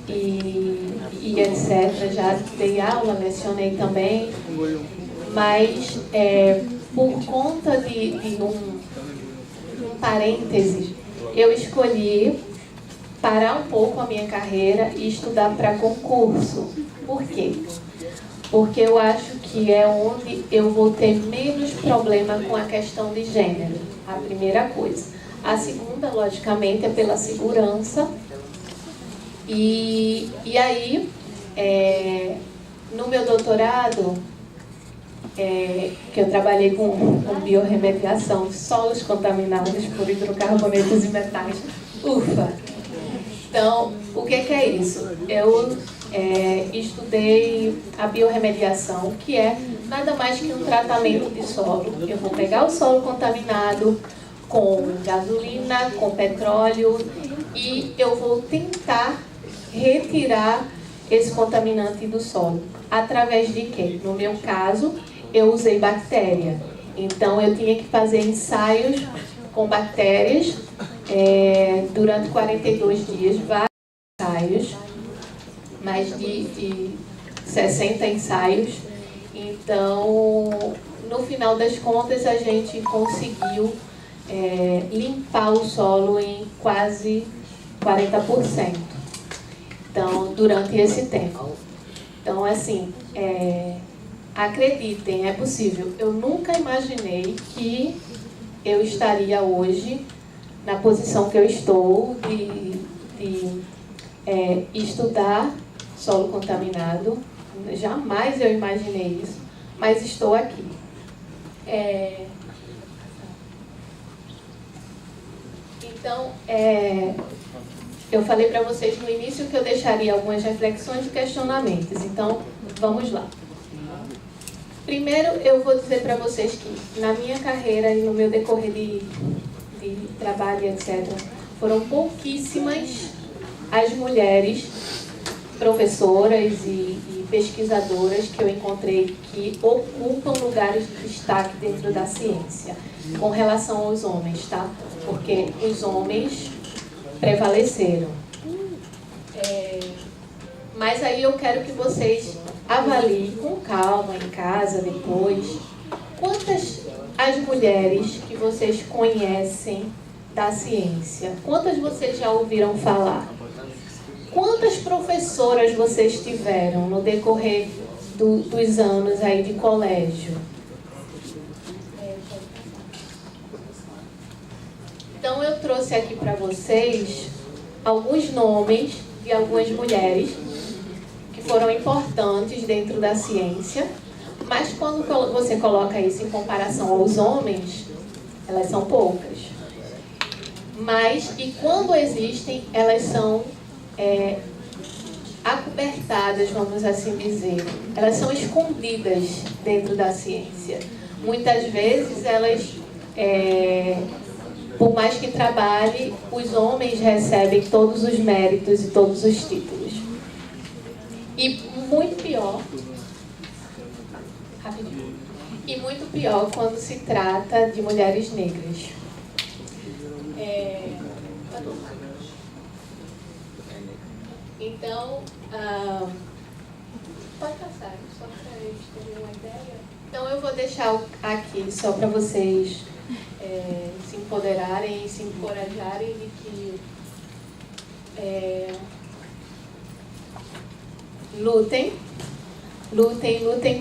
e etc. Já dei aula, lecionei também, mas por conta de um parêntese, eu escolhi parar um pouco a minha carreira e estudar para concurso. Por quê? Porque eu acho que é onde eu vou ter menos problema com a questão de gênero, a primeira coisa. A segunda, logicamente, é pela segurança. E aí, no meu doutorado, que eu trabalhei com biorremediação de solos contaminados por hidrocarbonetos e metais, ufa! Então, o que é isso? Eu estudei a biorremediação, que é nada mais que um tratamento de solo. Eu vou pegar o solo contaminado com gasolina, com petróleo, e eu vou tentar retirar esse contaminante do solo. Através de quê? No meu caso, eu usei bactéria. Então, eu tinha que fazer ensaios com bactérias durante 42 dias, vários ensaios, mais de 60 ensaios. Então, no final das contas, a gente conseguiu limpar o solo em quase 40%. Então, durante esse tempo. Então, assim, acreditem, é possível. Eu nunca imaginei que eu estaria hoje na posição que eu estou de estudar solo contaminado. Jamais eu imaginei isso, mas estou aqui. Então, eu falei para vocês no início que eu deixaria algumas reflexões e questionamentos. Então, vamos lá. Primeiro, eu vou dizer para vocês que na minha carreira e no meu decorrer de trabalho, etc., foram pouquíssimas as mulheres professoras e pesquisadoras que eu encontrei que ocupam lugares de destaque dentro da ciência, com relação aos homens, tá? Porque os homens prevaleceram. Mas aí eu quero que vocês avaliem com calma em casa depois quantas as mulheres que vocês conhecem da ciência, quantas vocês já ouviram falar? Quantas professoras vocês tiveram no decorrer dos anos aí de colégio? Então eu trouxe aqui para vocês alguns nomes de algumas mulheres que foram importantes dentro da ciência, mas quando você coloca isso em comparação aos homens, elas são poucas. Mas, e quando existem, elas são acobertadas, vamos assim dizer. Elas são escondidas dentro da ciência. Muitas vezes elas, por mais que trabalhe, os homens recebem todos os méritos e todos os títulos. E muito pior, rapidinho, e muito pior quando se trata de mulheres negras. Então, pode passar, só para eles terem uma ideia. Então eu vou deixar aqui só para vocês se empoderarem e se encorajarem de que lutem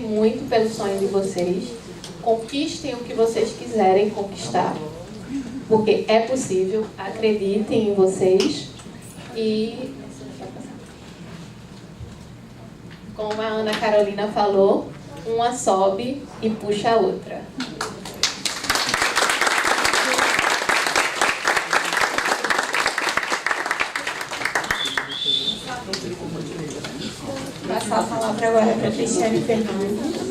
muito pelo sonho de vocês, conquistem o que vocês quiserem conquistar, porque é possível, acreditem em vocês e, como a Ana Carolina falou, uma sobe e puxa a outra. Passar a palavra agora para a Cristiane Fernandes.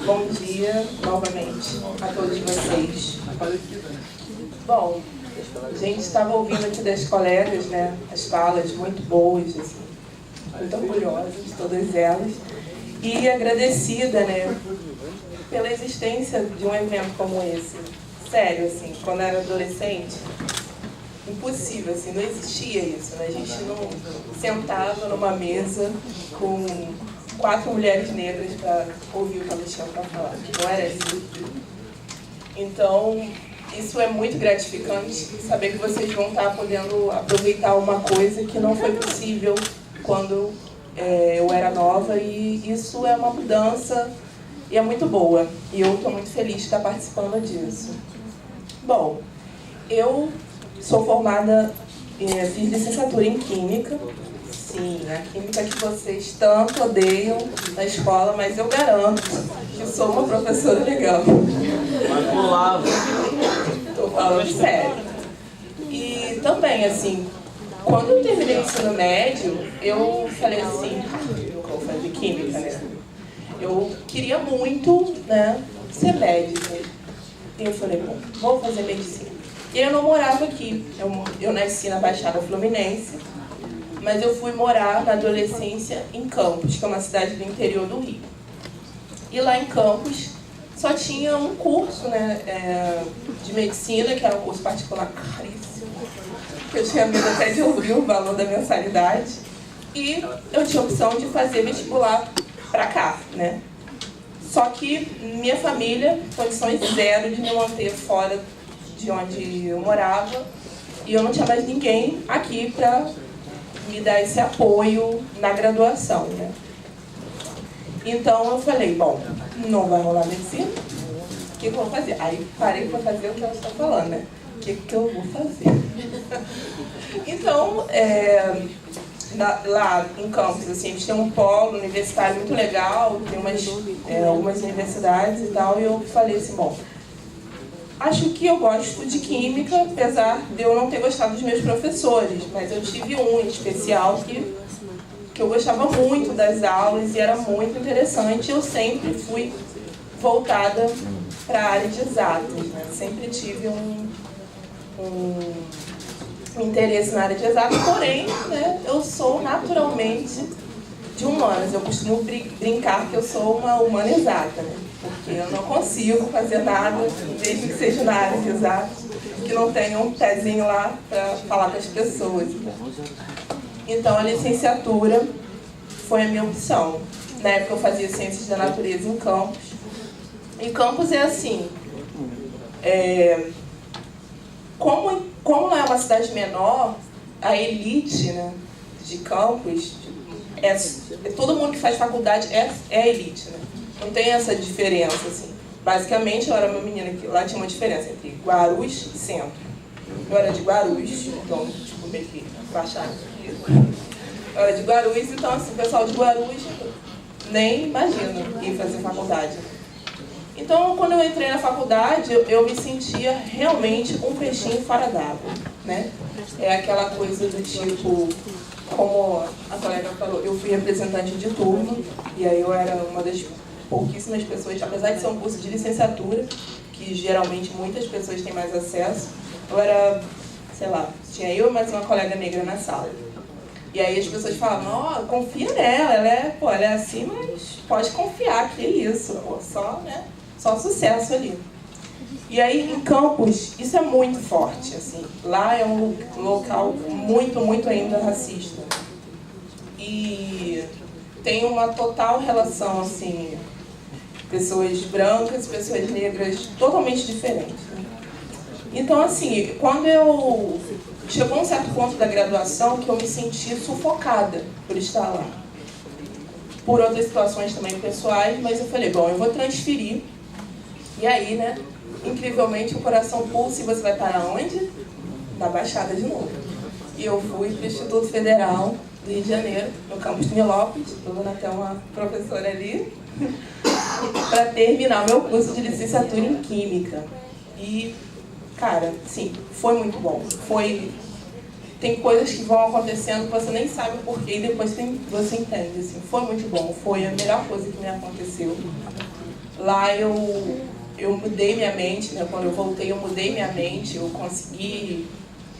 Bom dia novamente a todos vocês. Bom, a gente estava ouvindo aqui das colegas, né, as falas muito boas, assim, muito orgulhosas, todas elas, e agradecida, né, pela existência de um evento como esse. Sério, assim, quando eu era adolescente, impossível, assim, não existia isso, né? A gente não sentava numa mesa com 4 mulheres negras para ouvir o que elas tinham para falar. Não era assim. Então, isso é muito gratificante, saber que vocês vão estar podendo aproveitar uma coisa que não foi possível quando eu era nova, e isso é uma mudança e é muito boa. E eu estou muito feliz de estar participando disso. Bom, eu sou formada, fiz licenciatura em Química. Sim, a Química que vocês tanto odeiam na escola, mas eu garanto que sou uma professora legal. Mas pulava. Tô falando sério. E também, assim, quando eu terminei o ensino médio, eu falei assim, eu vou fazer química, né? Eu queria muito, né, ser médica. E eu falei, bom, vou fazer medicina. E eu não morava aqui. Eu nasci na Baixada Fluminense, mas eu fui morar na adolescência em Campos, que é uma cidade do interior do Rio. E lá em Campos só tinha um curso, né, de medicina, que era um curso particular caríssimo. Eu tinha medo até de ouvir o valor da mensalidade. E eu tinha a opção de fazer vestibular para cá, né? Só que minha família, condições zero de me manter fora de onde eu morava. E eu não tinha mais ninguém aqui para me dar esse apoio na graduação, né? Então eu falei, bom, não vai rolar medicina, o que eu vou fazer? Aí parei para fazer o que eu estou falando, né? O que eu vou fazer? Então, lá em Campos, assim, eles têm um polo universitário muito legal, tem algumas universidades e tal, e eu falei assim, bom, acho que eu gosto de química, apesar de eu não ter gostado dos meus professores, mas eu tive um em especial que eu gostava muito das aulas e era muito interessante. Eu sempre fui voltada para a área de exatas, né? Sempre tive um interesse na área de exatas, porém, né, eu sou naturalmente de humanas. Eu costumo brincar que eu sou uma humana exata, né? Porque eu não consigo fazer nada, mesmo que seja na área de exatas, que não tenha um pezinho lá para falar com as pessoas. Então, a licenciatura foi a minha opção. Na época, eu fazia Ciências da Natureza em Campos. Em Campos é assim, como lá é uma cidade menor, a elite, né, de Campos, todo mundo que faz faculdade é elite, né? Não tem essa diferença, assim. Basicamente, eu era uma menina que lá tinha uma diferença entre Guarulhos e Centro. Eu era de Guarulhos, então, tipo, meio que baixaram. Eu era de Guarulhos, então, assim, o pessoal de Guarulhos nem imagina ir fazer faculdade. Então, quando eu entrei na faculdade, eu me sentia realmente um peixinho fora d'água, né? É aquela coisa do tipo, como a colega falou, eu fui representante de turma, e aí eu era uma das pouquíssimas pessoas, apesar de ser um curso de licenciatura, que geralmente muitas pessoas têm mais acesso, eu era, sei lá, tinha eu e mais uma colega negra na sala. E aí as pessoas falavam, ó, confia nela, ela é assim, mas pode confiar, que é isso, pô, só, né? Só sucesso ali. E aí, em Campos, isso é muito forte, assim. Lá é um local muito, muito ainda racista. E tem uma total relação, assim, pessoas brancas e pessoas negras totalmente diferentes, né? Então, assim, chegou um certo ponto da graduação que eu me senti sufocada por estar lá. Por outras situações também pessoais, mas eu falei, bom, eu vou transferir. E aí, né, incrivelmente o coração pulsa e você vai para onde? Na Baixada de novo. E eu fui para o Instituto Federal do Rio de Janeiro, no campus Nilópolis, estou vendo até uma professora ali, para terminar meu curso de licenciatura em Química. E, cara, sim, foi muito bom. Tem coisas que vão acontecendo que você nem sabe o porquê e depois você entende. Assim, foi muito bom, foi a melhor coisa que me aconteceu. Lá eu mudei minha mente, né? Quando eu voltei eu mudei minha mente, eu consegui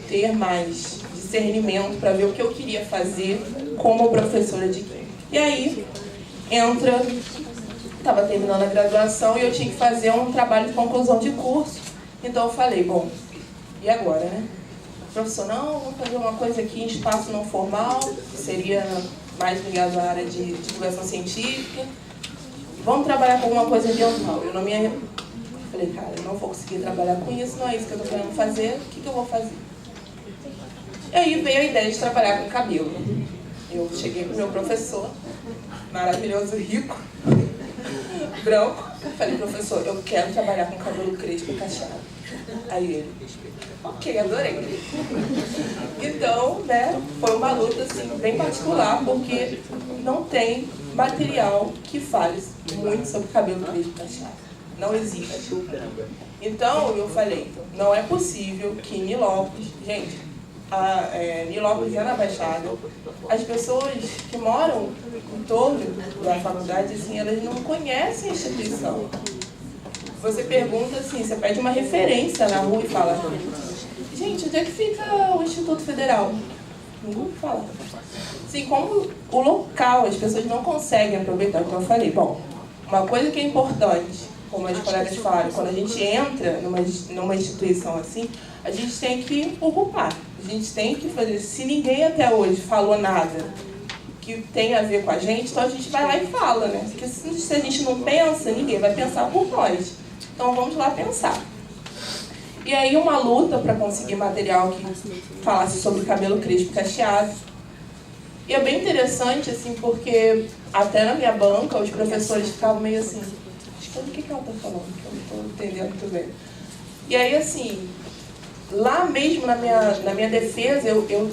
ter mais discernimento para ver o que eu queria fazer como professora de química. E aí, estava terminando a graduação e eu tinha que fazer um trabalho de conclusão de curso. Então eu falei, bom, e agora, né? Professor, não, vamos fazer uma coisa aqui em espaço não formal, que seria mais ligado à área de divulgação científica. Vamos trabalhar com alguma coisa ambiental. Falei, cara, eu não vou conseguir trabalhar com isso, não é isso que eu estou querendo fazer, o que eu vou fazer? E aí veio a ideia de trabalhar com cabelo. Eu cheguei com o meu professor, maravilhoso, rico, branco. Falei, professor, eu quero trabalhar com cabelo crespo e cacheado. Aí ele, ok, adorei. Então, né, foi uma luta assim, bem particular, porque não tem material que fale muito sobre cabelo crespo e cacheado. Não existe. Então, eu falei, não é possível que em Nilópolis, gente, Nilópolis é na Baixada, as pessoas que moram em torno da faculdade, assim, elas não conhecem a instituição. Você pergunta assim, você pede uma referência na rua e fala, gente, onde é que fica o Instituto Federal? Ninguém fala. Assim, como o local, as pessoas não conseguem aproveitar. Então eu falei, bom, uma coisa que é importante, como as colegas falaram, quando a gente entra numa instituição assim, a gente tem que ocupar. A gente tem que fazer, se ninguém até hoje falou nada que tem a ver com a gente, então a gente vai lá e fala, né? Porque se a gente não pensa, ninguém vai pensar por nós. Então vamos lá pensar. E aí uma luta para conseguir material que falasse sobre cabelo crespo cacheado. E é bem interessante, assim, porque até na minha banca os professores ficavam meio assim, o que ela está falando? Que eu não estou entendendo muito bem. E aí, assim, lá mesmo na minha defesa, eu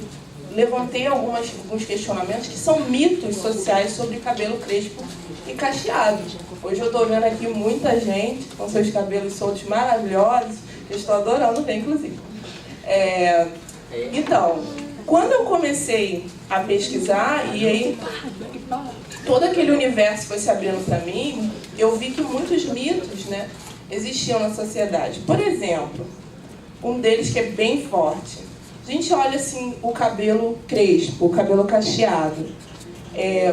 levantei alguns questionamentos que são mitos sociais sobre cabelo crespo e cacheado. Hoje eu estou vendo aqui muita gente com seus cabelos soltos maravilhosos, eu estou adorando ver, inclusive. Então, quando eu comecei a pesquisar, e aí todo aquele universo foi se abrindo para mim, eu vi que muitos mitos, né, existiam na sociedade. Por exemplo, um deles que é bem forte. A gente olha assim o cabelo crespo, o cabelo cacheado.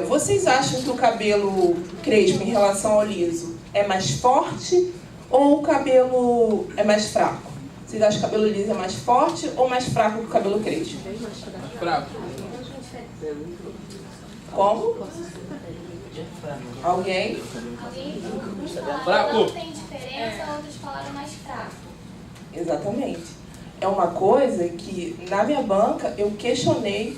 Vocês acham que o cabelo crespo em relação ao liso é mais forte ou o cabelo é mais fraco? Vocês acham que o cabelo liso é mais forte ou mais fraco que o cabelo crespo? Fraco. Como? Alguém? Fraco. Tem diferença, outros falaram mais fraco. Exatamente. É uma coisa que na minha banca eu questionei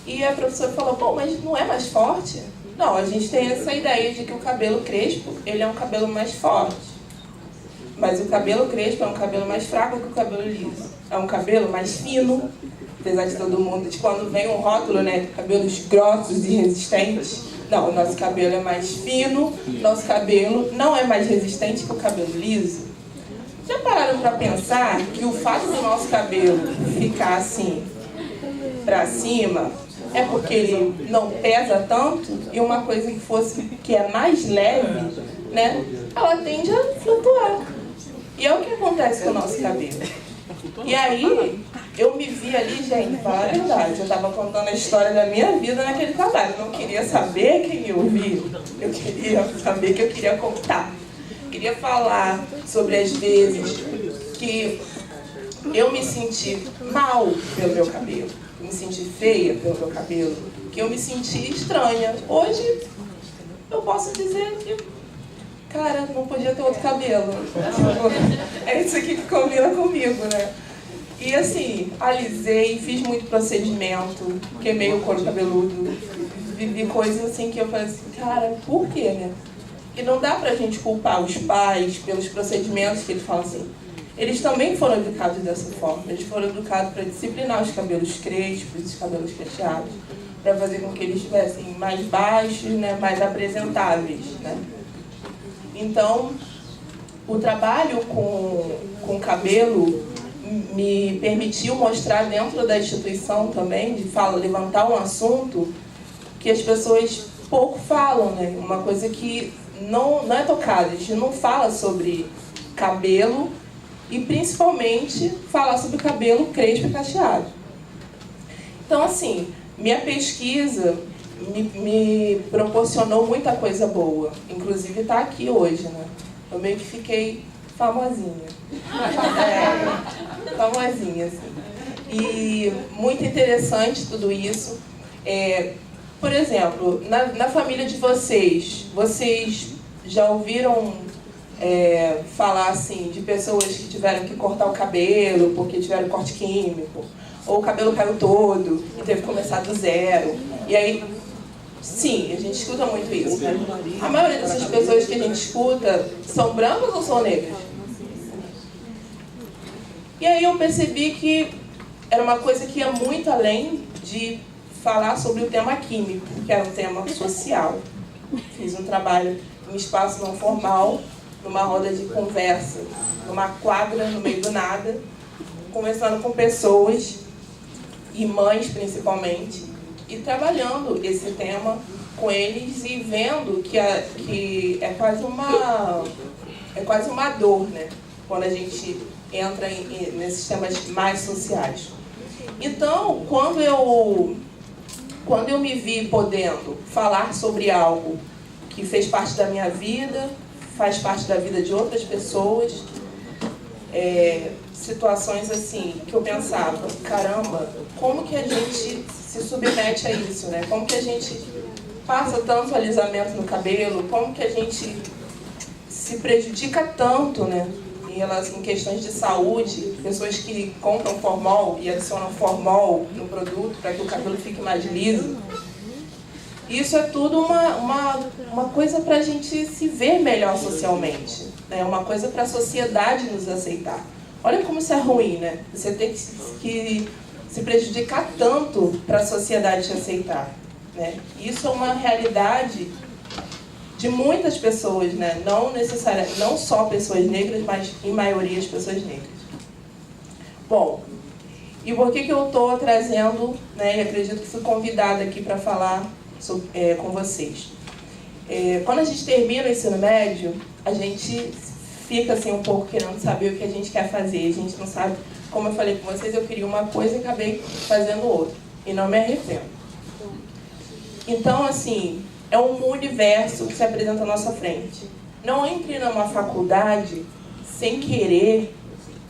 e a professora falou, pô, mas não é mais forte? Não, a gente tem essa ideia de que o cabelo crespo, ele é um cabelo mais forte. Mas o cabelo crespo é um cabelo mais fraco que o cabelo liso. É um cabelo mais fino, apesar de todo mundo, de quando vem um rótulo, né, cabelos grossos e resistentes. Não, o nosso cabelo é mais fino, nosso cabelo não é mais resistente que o cabelo liso. Já pararam para pensar que o fato do nosso cabelo ficar assim, para cima, é porque ele não pesa tanto, e uma coisa que é mais leve, né, ela tende a flutuar. E é o que acontece com o nosso cabelo. E aí, eu me vi ali, gente, falar a verdade, eu estava contando a história da minha vida naquele trabalho. Eu não queria saber quem eu vi, eu queria saber que eu queria contar. Queria falar sobre as vezes que eu me senti mal pelo meu cabelo, eu me senti feia pelo meu cabelo, que eu me senti estranha. Hoje, eu posso dizer que, cara, não podia ter outro cabelo. É isso aqui que combina comigo, né? E assim, alisei, fiz muito procedimento, queimei o couro cabeludo, vivi coisas assim que eu falei assim, cara, por quê, né? E não dá pra gente culpar os pais pelos procedimentos que eles falam assim. Eles também foram educados dessa forma. Eles foram educados para disciplinar os cabelos crespos, os cabelos cacheados, para fazer com que eles estivessem mais baixos, né, mais apresentáveis, né? Então, o trabalho com cabelo me permitiu mostrar dentro da instituição também, de levantar um assunto que as pessoas pouco falam, né? Uma coisa que não é tocada. A gente não fala sobre cabelo e principalmente falar sobre cabelo crespo e cacheado. Então, assim, minha pesquisa me proporcionou muita coisa boa. Inclusive está aqui hoje, né? Eu meio que fiquei famosinha. Famosinha, assim. E muito interessante tudo isso. Por exemplo, na família de vocês já ouviram falar assim de pessoas que tiveram que cortar o cabelo porque tiveram corte químico, ou o cabelo caiu todo e teve que começar do zero? E aí, sim, a gente escuta muito isso, né? A maioria dessas pessoas que a gente escuta são brancas ou são negras? E aí eu percebi que era uma coisa que ia muito além de falar sobre o tema químico, que era um tema social. Fiz um trabalho em espaço não formal numa roda de conversa, numa quadra no meio do nada, conversando com pessoas, e mães principalmente, e trabalhando esse tema com eles e vendo que é quase uma dor, né? Quando a gente entra nesses temas mais sociais. Então, quando eu me vi podendo falar sobre algo que fez parte da minha vida, faz parte da vida de outras pessoas, situações assim, que eu pensava, caramba, como que a gente se submete a isso, né? Como que a gente passa tanto alisamento no cabelo, como que a gente se prejudica tanto, né? Em questões de saúde, pessoas que compram formol e adicionam formol no produto para que o cabelo fique mais liso. Isso é tudo uma coisa para a gente se ver melhor socialmente, né? Uma coisa para a sociedade nos aceitar. Olha como isso é ruim, né? Você tem que se prejudicar tanto para a sociedade te aceitar, né? Isso é uma realidade de muitas pessoas, né? Não só pessoas negras, mas em maioria as pessoas negras. Bom, e por que eu estou trazendo, né, e acredito que fui convidada aqui para falar com vocês? Quando a gente termina o ensino médio, a gente fica assim um pouco querendo saber o que a gente quer fazer. A gente não sabe, como eu falei com vocês, eu queria uma coisa e acabei fazendo outra. E não me arrependo. Então, assim, é um universo que se apresenta à nossa frente. Não entre numa faculdade sem querer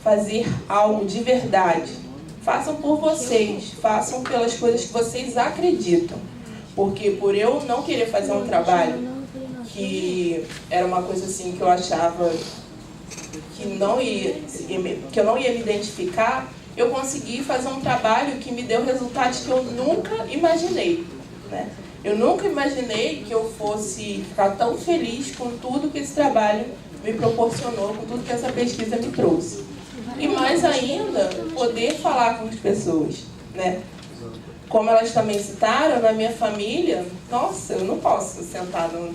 fazer algo de verdade. Façam por vocês, façam pelas coisas que vocês acreditam. Porque por eu não querer fazer um trabalho que era uma coisa assim que eu achava que eu não ia me identificar, eu consegui fazer um trabalho que me deu resultados que eu nunca imaginei, né? Eu nunca imaginei que eu fosse ficar tão feliz com tudo que esse trabalho me proporcionou, com tudo que essa pesquisa me trouxe. E mais ainda, poder falar com as pessoas, né? Como elas também citaram, na minha família, nossa, eu não posso sentar no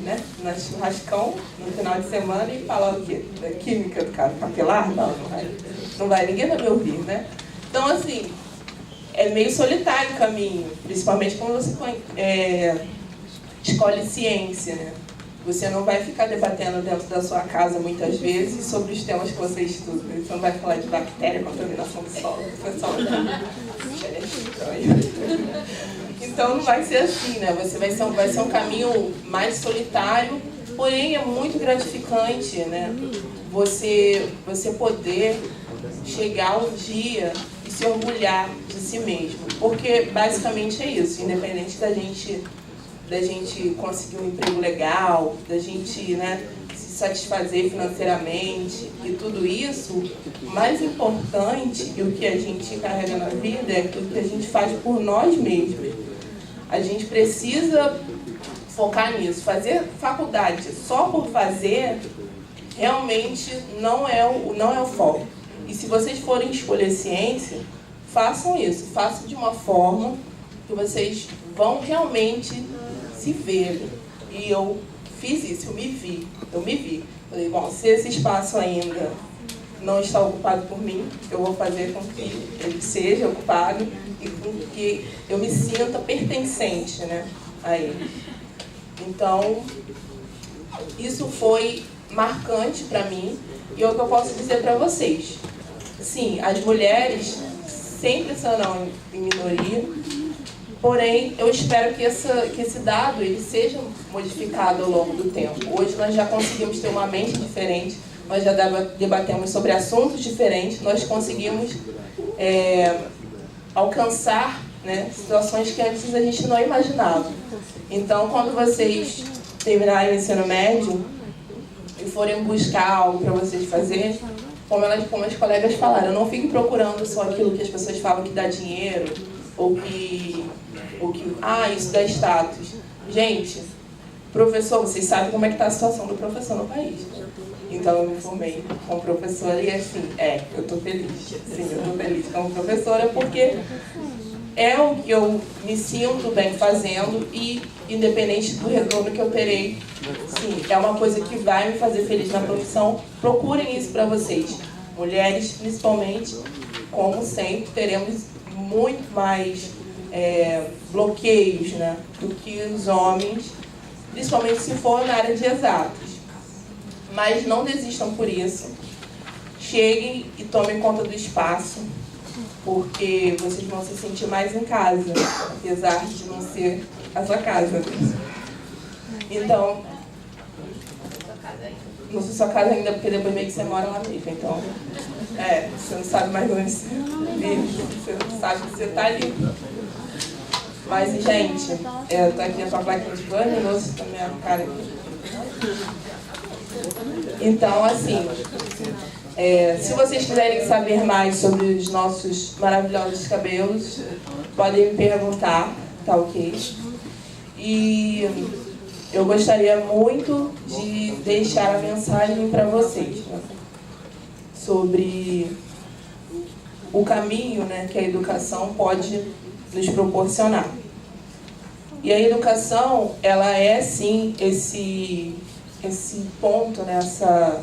churrascão no final de semana e falar o quê? Da química do cara capilar? Não vai, ninguém vai me ouvir, né? Então, assim, é meio solitário o caminho, principalmente quando você escolhe ciência, né? Você não vai ficar debatendo dentro da sua casa, muitas vezes, sobre os temas que você estuda. Você não vai falar de bactéria, contaminação do solo, Então, não vai ser assim, né? Vai ser um caminho mais solitário, porém é muito gratificante, né? Você poder chegar um dia e se orgulhar de si mesmo. Porque, basicamente, é isso. Independente da gente conseguir um emprego legal, da gente, né, se satisfazer financeiramente e tudo isso, o mais importante e o que a gente carrega na vida é aquilo que a gente faz por nós mesmos. A gente precisa focar nisso. Fazer faculdade só por fazer realmente não é o foco. E se vocês forem escolher ciência, façam isso. Façam de uma forma que vocês vão realmente se verem. E eu fiz isso, eu me vi. Falei, bom, se esse espaço ainda não está ocupado por mim, eu vou fazer com que ele seja ocupado e com que eu me sinta pertencente, né, a ele. Então, isso foi marcante para mim e é o que eu posso dizer para vocês. Sim, as mulheres sempre serão em minoria, porém, eu espero que esse dado ele seja modificado ao longo do tempo. Hoje nós já conseguimos ter uma mente diferente, nós já debatemos sobre assuntos diferentes, nós conseguimos alcançar, né, situações que antes a gente não imaginava. Então, quando vocês terminarem o ensino médio e forem buscar algo para vocês fazerem, como as colegas falaram, não fiquem procurando só aquilo que as pessoas falam que dá dinheiro, ou que isso dá status. Gente, professor, vocês sabem como é que está a situação do professor no país. Então eu me formei como professora e assim, eu estou feliz. Sim, eu estou feliz como professora porque é o que eu me sinto bem fazendo e independente do retorno que eu terei, sim, é uma coisa que vai me fazer feliz na profissão. Procurem isso para vocês. Mulheres, principalmente, como sempre, teremos muito mais bloqueios, né, do que os homens, principalmente se for na área de exatas. Mas não desistam por isso. Cheguem e tomem conta do espaço, porque vocês vão se sentir mais em casa, apesar de não ser a sua casa. Então, não sou sua casa ainda, porque depois meio que você mora lá mesmo. Então, você não sabe mais onde você vive, você não sabe que você está ali. Mas, gente, tá aqui a sua plaquinha de 2 minutos, também é um cara aqui. Então, assim, se vocês quiserem saber mais sobre os nossos maravilhosos cabelos, podem me perguntar, tá ok? E eu gostaria muito de deixar a mensagem para vocês, né, sobre o caminho, né, que a educação pode nos proporcionar. E a educação, ela é sim esse ponto, né, essa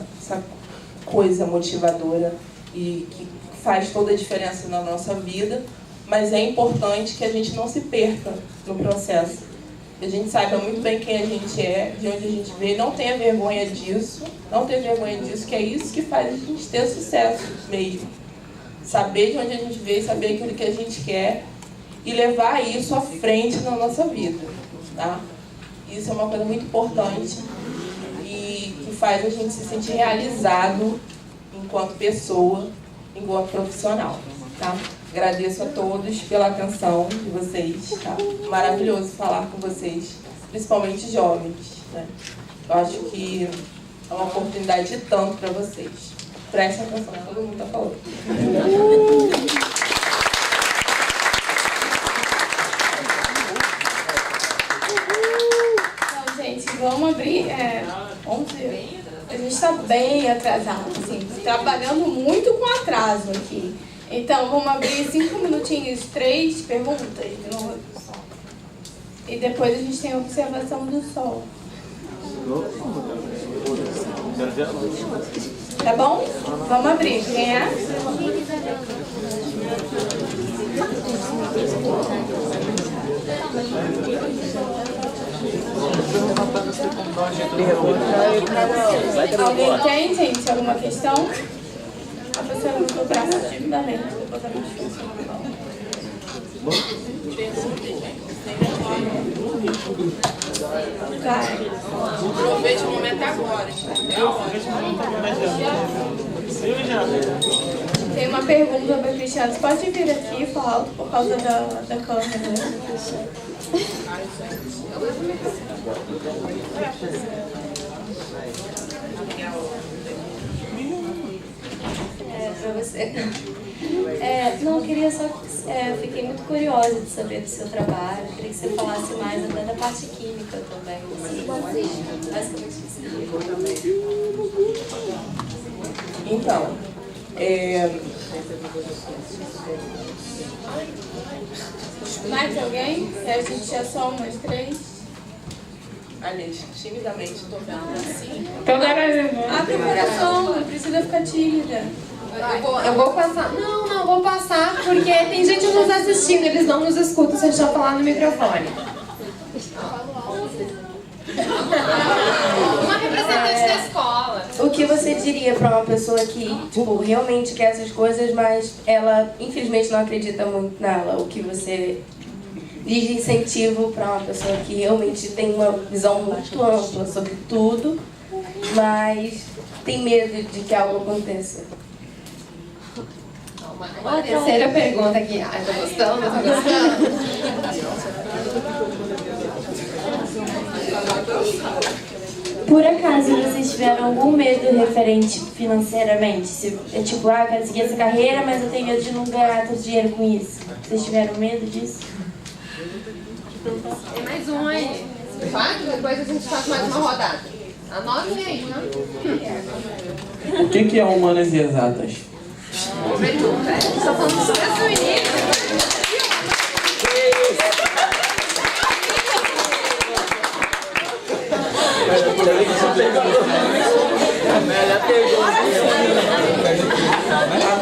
coisa motivadora e que faz toda a diferença na nossa vida, mas é importante que a gente não se perca no processo. Que a gente saiba muito bem quem a gente é, de onde a gente veio, não tenha vergonha disso, que é isso que faz a gente ter sucesso mesmo. Saber de onde a gente veio, saber aquilo que a gente quer e levar isso à frente na nossa vida, tá? Isso é uma coisa muito importante e que faz a gente se sentir realizado enquanto pessoa, enquanto profissional, tá? Agradeço a todos pela atenção de vocês, tá? Maravilhoso falar com vocês, principalmente jovens, né? Eu acho que é uma oportunidade de tanto para vocês. Prestem atenção, todo mundo está falando. Então, gente, vamos abrir. 11. A gente está bem atrasado, assim, trabalhando muito com atraso aqui. Então, vamos abrir 5 minutinhos, 3 perguntas. E depois a gente tem a observação do sol. Tá bom? Vamos abrir. Quem é? Alguém tem, gente, alguma questão? A pessoa não ficou braço timidamente. Aproveite o momento agora. Tem uma pergunta para Cristiano. Você pode vir aqui e falar alto por causa da câmera? Para você. Não, eu queria só. Fiquei muito curiosa de saber do seu trabalho. Queria que você falasse mais até da parte química também. Assim, basicamente isso. Então, Mais alguém? A gente já soma umas 3. Aliás, timidamente, estou vendo assim. Abre o coração, não precisa ficar tímida. Eu vou passar. Não vou passar porque tem gente nos assistindo, eles não nos escutam se a gente já falar no microfone. Uma representante da escola. O que você diria para uma pessoa que, tipo, realmente quer essas coisas, mas ela, infelizmente, não acredita muito nela? O que você diz de incentivo para uma pessoa que realmente tem uma visão muito ampla sobre tudo, mas tem medo de que algo aconteça? Uma terceira pergunta aqui. Tô gostando, Por acaso vocês tiveram algum medo referente financeiramente? Tipo, eu quero seguir essa carreira, mas eu tenho medo de não ganhar tanto dinheiro com isso. Vocês tiveram medo disso? Tem mais um aí. Vai? Depois a gente faz mais uma rodada. Anotem aí, né? O que é humanas e exatas? Boa pergunta. A gente está falando disso desde o início.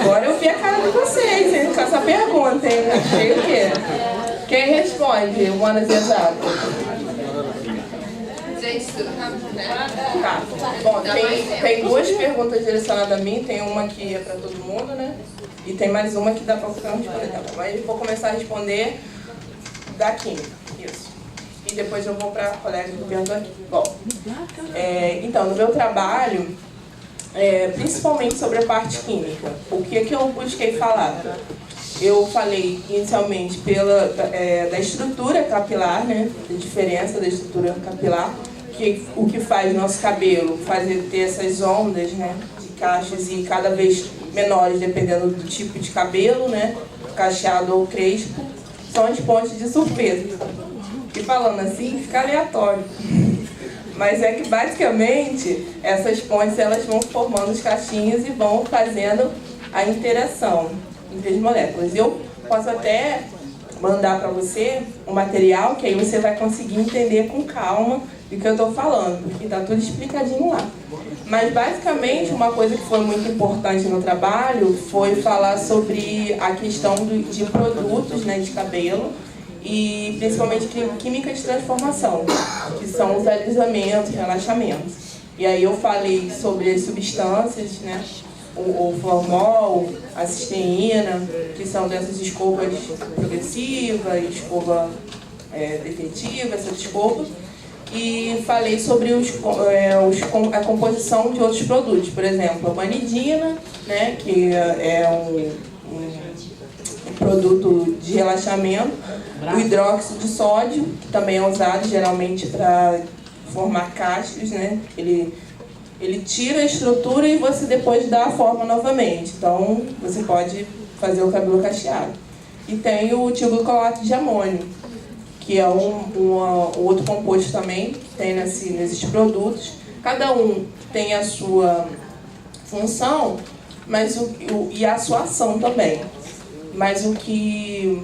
Agora eu vi a cara de vocês, hein, com essa pergunta, hein? Achei o quê? Quem responde, humanas exatas? Gente, tudo rápido, né? Tá. Bom, tem duas perguntas direcionadas a mim, tem uma que é para todo mundo, né? E tem mais uma que dá para qualquer um responder, tá bom? Mas eu vou começar a responder da química, isso. E depois eu vou para a colega que perguntou aqui. Bom, então, no meu trabalho, principalmente sobre a parte química, o que eu busquei falar? Eu falei inicialmente da estrutura capilar, né? Da diferença da estrutura capilar, o que faz nosso cabelo ter essas ondas, né? De cachos e cada vez menores, dependendo do tipo de cabelo, né? Cacheado ou crespo, são as pontes de surpresa. E falando assim, fica aleatório. Mas é que basicamente essas pontes elas vão formando os cachinhos e vão fazendo a interação entre as moléculas. Eu posso até mandar para você um material que aí você vai conseguir entender com calma do que eu estou falando, porque está tudo explicadinho lá. Mas basicamente uma coisa que foi muito importante no trabalho foi falar sobre a questão de produtos, né, de cabelo, e principalmente química de transformação, que são os alisamentos, relaxamentos. E aí eu falei sobre as substâncias, né, o formol, a cisteína, que são dessas escovas progressivas, escova definitiva, essas escovas. E falei sobre a composição de outros produtos, por exemplo, a vanidina, né, que é um produto de relaxamento, o hidróxido de sódio, que também é usado geralmente para formar cachos, né? Ele tira a estrutura e você depois dá a forma novamente. Então, você pode fazer o cabelo cacheado. E tem o tioglicolato de amônio, que é um outro composto também que tem nesses produtos. Cada um tem a sua função, mas e a sua ação também. Mas o que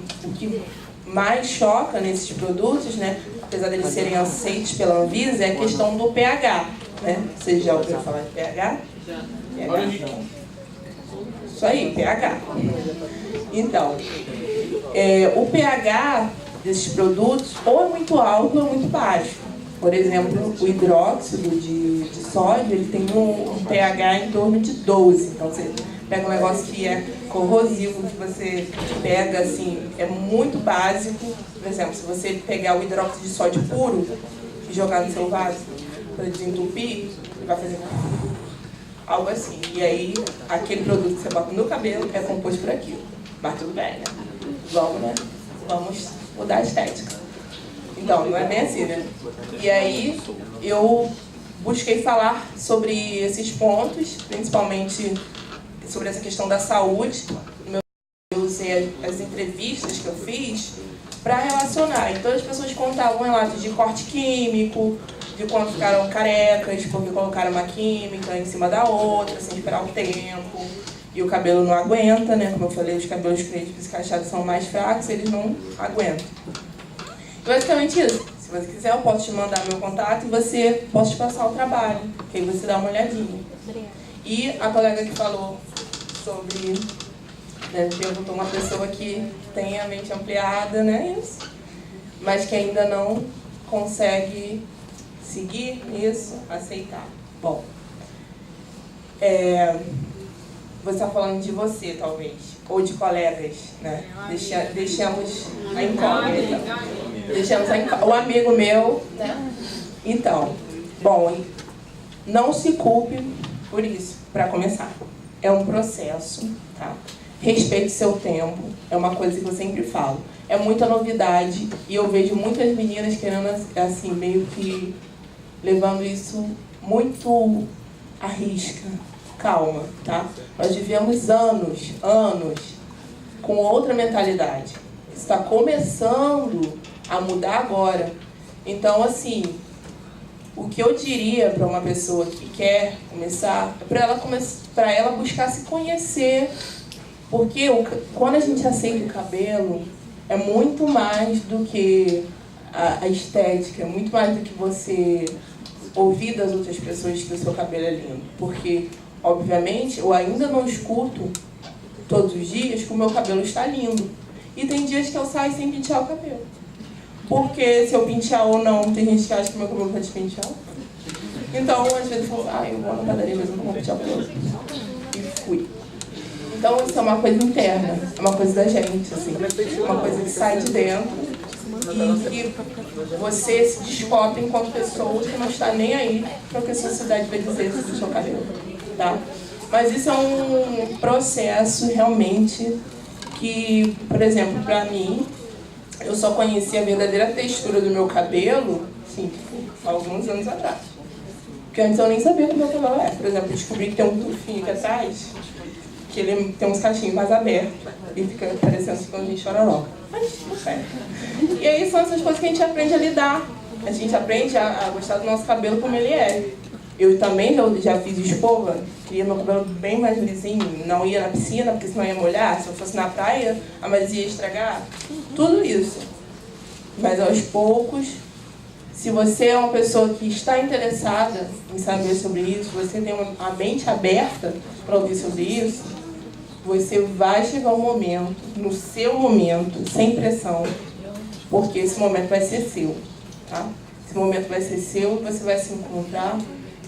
mais choca nesses produtos, né, apesar de eles serem aceitos pela Anvisa, é a questão do pH. Né? Vocês já ouviram falar de pH? pH. Isso aí, pH. Então, o pH desses produtos ou é muito alto ou é muito baixo. Por exemplo, o hidróxido de sódio, ele tem um pH em torno de 12. Então, você pega um negócio que é corrosivo, que você pega, assim, é muito básico. Por exemplo, se você pegar o hidróxido de sódio puro e jogar no seu vaso para desentupir, ele vai fazer algo assim. E aí, aquele produto que você bota no cabelo é composto por aquilo. Mas tudo bem, né? Vamos mudar a estética. Então, não é bem assim, né? E aí, eu busquei falar sobre esses pontos, principalmente sobre essa questão da saúde. Eu usei as entrevistas que eu fiz para relacionar. Então, as pessoas contavam relatos de corte químico, de quando ficaram carecas, porque colocaram uma química em cima da outra, sem esperar o tempo. E o cabelo não aguenta, né? Como eu falei, os cabelos crespos e cacheados são mais fracos, eles não aguentam. Basicamente isso. Se você quiser, eu posso te mandar meu contato e posso te passar o trabalho, que aí você dá uma olhadinha. E a colega que falou sobre, né, perguntou uma pessoa que tem a mente ampliada, né, isso, mas que ainda não consegue seguir isso, aceitar. Bom, você está falando de você, talvez, ou de colegas, né? Deixamos a incógnita. O amigo meu, né? Então, bom, não se culpe por isso, para começar. É um processo, tá? Respeite seu tempo, é uma coisa que eu sempre falo. É muita novidade e eu vejo muitas meninas querendo, assim, meio que levando isso muito à risca. Calma, tá? Nós vivemos anos com outra mentalidade. Está começando a mudar agora. Então, assim, o que eu diria para uma pessoa que quer começar é para ela buscar se conhecer. Porque quando a gente aceita o cabelo, é muito mais do que a estética, é muito mais do que você ouvir das outras pessoas que o seu cabelo é lindo. Porque, obviamente, eu ainda não escuto todos os dias que o meu cabelo está lindo. E tem dias que eu saio sem pentear o cabelo. Porque se eu pentear ou não, tem gente que acha que meu cabelo está despenteado. Então, às vezes eu falo, eu vou na padaria, mas eu não vou pentear o cabelo. E fui. Então, isso é uma coisa interna, é uma coisa da gente, assim. Uma coisa que sai de dentro e que você se descobre enquanto pessoa que não está nem aí para o que a sociedade vai dizer sobre o seu cabelo, tá? Mas isso é um processo realmente que, por exemplo, para mim, eu só conheci a verdadeira textura do meu cabelo, assim, há alguns anos atrás. Porque antes eu nem sabia como o meu cabelo era. Por exemplo, eu descobri que tem um tufinho aqui atrás, que ele tem uns cachinhos mais abertos e fica parecendo escondidinho chororó. Mas não serve. E aí são essas coisas que a gente aprende a lidar. A gente aprende a gostar do nosso cabelo como ele é. Eu também já fiz escova, queria meu cabelo bem mais lisinho, não ia na piscina porque senão ia molhar, se eu fosse na praia a maresia ia estragar, tudo isso. Mas aos poucos, se você é uma pessoa que está interessada em saber sobre isso, você tem a mente aberta para ouvir sobre isso, você vai chegar um momento, no seu momento, sem pressão, porque esse momento vai ser seu, tá? Esse momento vai ser seu, você vai se encontrar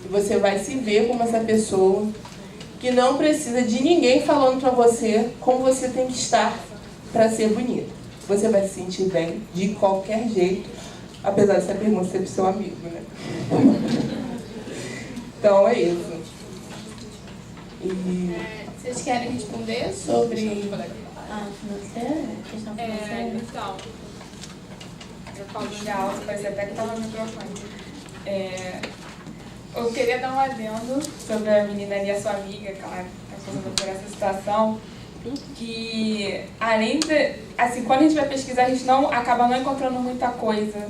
e você vai se ver como essa pessoa que não precisa de ninguém falando para você como você tem que estar para ser bonita. Você vai se sentir bem de qualquer jeito, apesar dessa pergunta ser pro seu amigo, né? Então é isso. E... Vocês querem responder sobre a financeira? Questão financeira? Então, eu falo de alto, parece até que estava no microfone. Eu queria dar um adendo sobre a menina ali, a sua amiga, que ela está passando por essa situação, que além de, assim, quando a gente vai pesquisar, a gente acaba não encontrando muita coisa.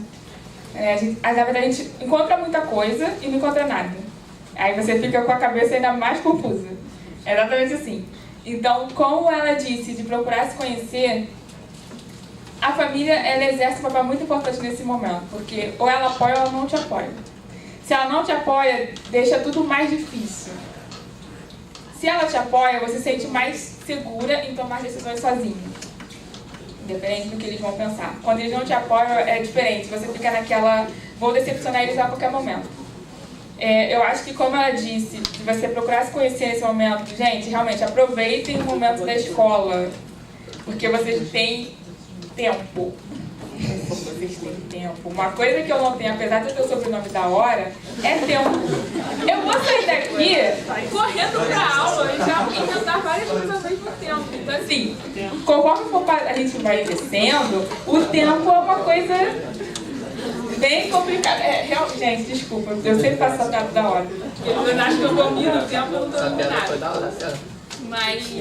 Na verdade, a gente encontra muita coisa e não encontra nada. Aí você fica com a cabeça ainda mais confusa. É exatamente assim. Então, como ela disse, de procurar se conhecer, a família, ela exerce um papel muito importante nesse momento, porque ou ela apoia ou ela não te apoia. Se ela não te apoia, deixa tudo mais difícil. Se ela te apoia, você se sente mais segura em tomar decisões sozinha. Independente do que eles vão pensar. Quando eles não te apoiam, é diferente. Você fica naquela, vou decepcionar eles a qualquer momento. Eu acho que, como ela disse, de você procurar se conhecer nesse momento, gente, realmente, aproveitem o momento da escola. Porque vocês têm tempo. Vocês têm tempo. Uma coisa que eu não tenho, apesar de eu ter o sobrenome da hora, é tempo. Eu vou sair daqui correndo pra aula e já inventar várias coisas ao mesmo tempo. Então, assim, conforme a gente vai descendo, o tempo é uma coisa bem complicada. Gente, desculpa, eu sempre faço essa piada da hora. Porque vocês acham que eu domino o tempo, eu não domino nada. Mas... o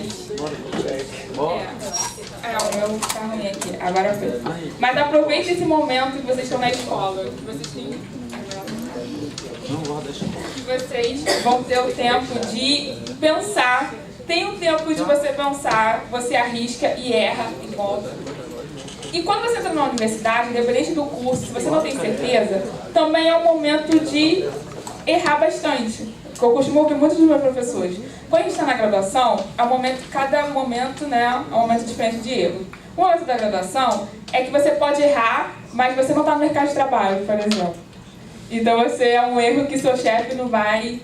meu tá ruim aqui. Agora foi. Mas aproveite esse momento que vocês estão na escola. Que vocês têm... que vocês vão ter o tempo de pensar. Tem um tempo de você pensar, você arrisca e erra e volta. E quando você entra na universidade, independente do curso, se você não tem certeza, também é um momento de errar bastante. Que eu costumo ouvir muitos dos meus professores. Quando a gente está na graduação, cada momento, né, é um momento diferente de erro. O momento da graduação é que você pode errar, mas você não está no mercado de trabalho, por exemplo. Então você é um erro que seu chefe não vai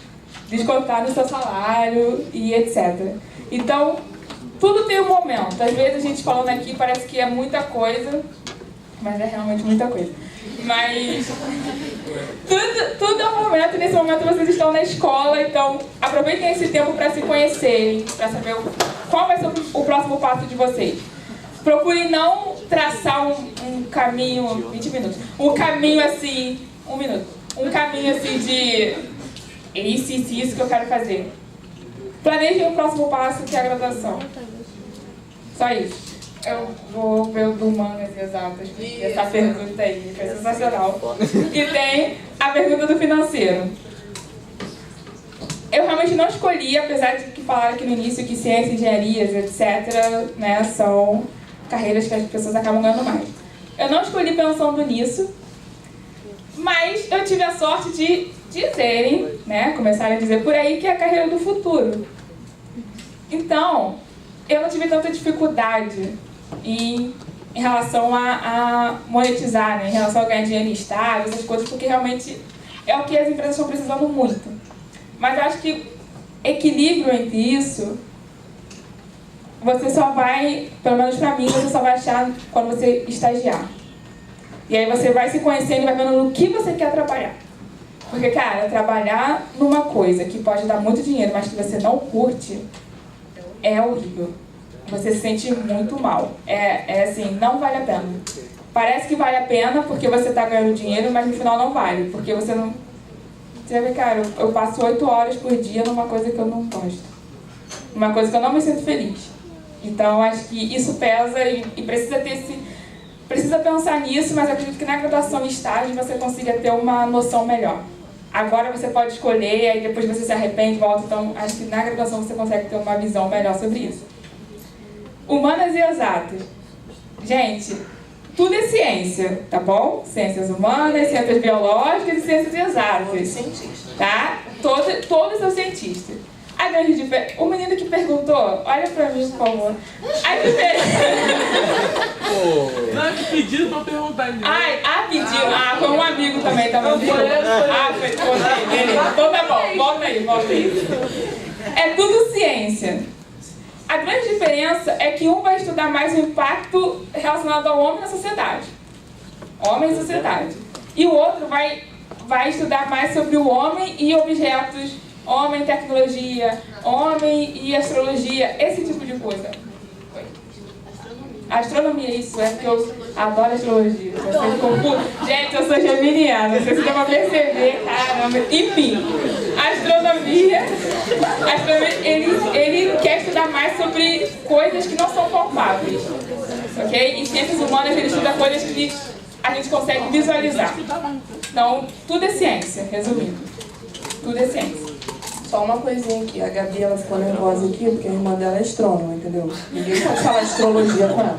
descontar no seu salário e etc. Então, tudo tem um momento. Às vezes a gente falando aqui parece que é muita coisa, mas é realmente muita coisa. Mas tudo é um momento, nesse momento vocês estão na escola, então aproveitem esse tempo para se conhecerem, para saber qual vai ser o próximo passo de vocês. Procurem não traçar um caminho, 20 minutos, um caminho assim, 1 minuto, um caminho assim de isso que eu quero fazer. Planejem o próximo passo, que é a graduação. Só isso. Eu vou ver o do Humanas e Exatas, porque essa pergunta aí foi sensacional. E tem a pergunta do financeiro. Eu realmente não escolhi, apesar de que falaram aqui no início que ciência, engenharias, etc., né, são carreiras que as pessoas acabam ganhando mais. Eu não escolhi pensando nisso, mas eu tive a sorte de dizerem, né, começarem a dizer por aí que é a carreira do futuro. Então, eu não tive tanta dificuldade em relação a monetizar, né, em relação a ganhar dinheiro estável, essas coisas, porque realmente é o que as empresas estão precisando muito. Mas eu acho que equilíbrio entre isso, você só vai, pelo menos pra mim, você só vai achar quando você estagiar. E aí você vai se conhecendo e vai vendo no que você quer trabalhar. Porque, cara, trabalhar numa coisa que pode dar muito dinheiro, mas que você não curte, é horrível. Você se sente muito mal. É assim, não vale a pena. Parece que vale a pena porque você está ganhando dinheiro, mas no final não vale. Porque você não... Você vê, cara, eu passo 8 horas por dia numa coisa que eu não gosto. Uma coisa que eu não me sinto feliz. Então, acho que isso pesa e precisa ter esse... Precisa pensar nisso, mas acredito que na graduação e estágio você consiga ter uma noção melhor. Agora você pode escolher, aí depois você se arrepende e volta. Então, acho que na graduação você consegue ter uma visão melhor sobre isso. Humanas e exatas. Gente, tudo é ciência, tá bom? Ciências humanas, ciências biológicas e ciências exatas. Tá? Todos são cientistas. A grande diferença... O menino que perguntou, olha pra mim, por favor. A diferença... Não, que pediram pra perguntar. Pediu. Foi um amigo também, tá bom? Foi, beleza. Então tá bom, volta aí. É tudo ciência. A grande diferença é que um vai estudar mais o impacto relacionado ao homem na sociedade. Homem e sociedade. E o outro vai estudar mais sobre o homem e objetos, homem e tecnologia, homem e astrologia, esse tipo de coisa. Astronomia, isso, é porque eu adoro astrologia. Gente, eu sou geminiana, não sei se dá pra perceber, caramba. Enfim, astronomia ele quer estudar mais sobre coisas que não são palpáveis, ok? E ciências humanas ele estuda coisas que a gente consegue visualizar. Então, tudo é ciência, resumindo. Tudo é ciência. Só uma coisinha aqui, a Gabi ela ficou nervosa aqui porque a irmã dela é astrônoma, entendeu? Ninguém pode falar astrologia com ela.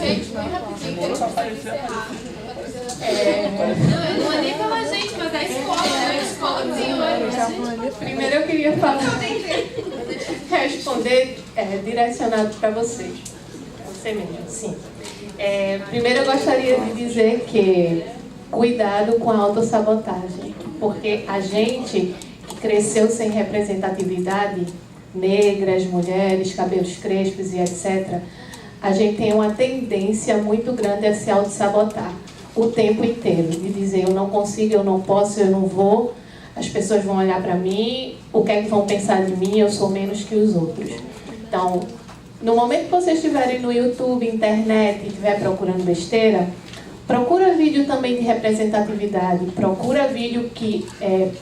Gente, bem rapidinho, que a gente precisa encerrar. Não é nem pela gente, mas é a escola, né? A escola desenvolve. Primeiro eu queria responder direcionado para vocês. Você mesmo, sim. Primeiro eu gostaria de dizer que cuidado com a autossabotagem, porque a gente que cresceu sem representatividade, negras, mulheres, cabelos crespos e etc., a gente tem uma tendência muito grande a se autossabotar o tempo inteiro, de dizer eu não consigo, eu não posso, eu não vou, as pessoas vão olhar para mim, o que é que vão pensar de mim, eu sou menos que os outros. Então, no momento que vocês estiverem no YouTube, internet e estiver procurando besteira, procura vídeo também de representatividade, procura vídeo que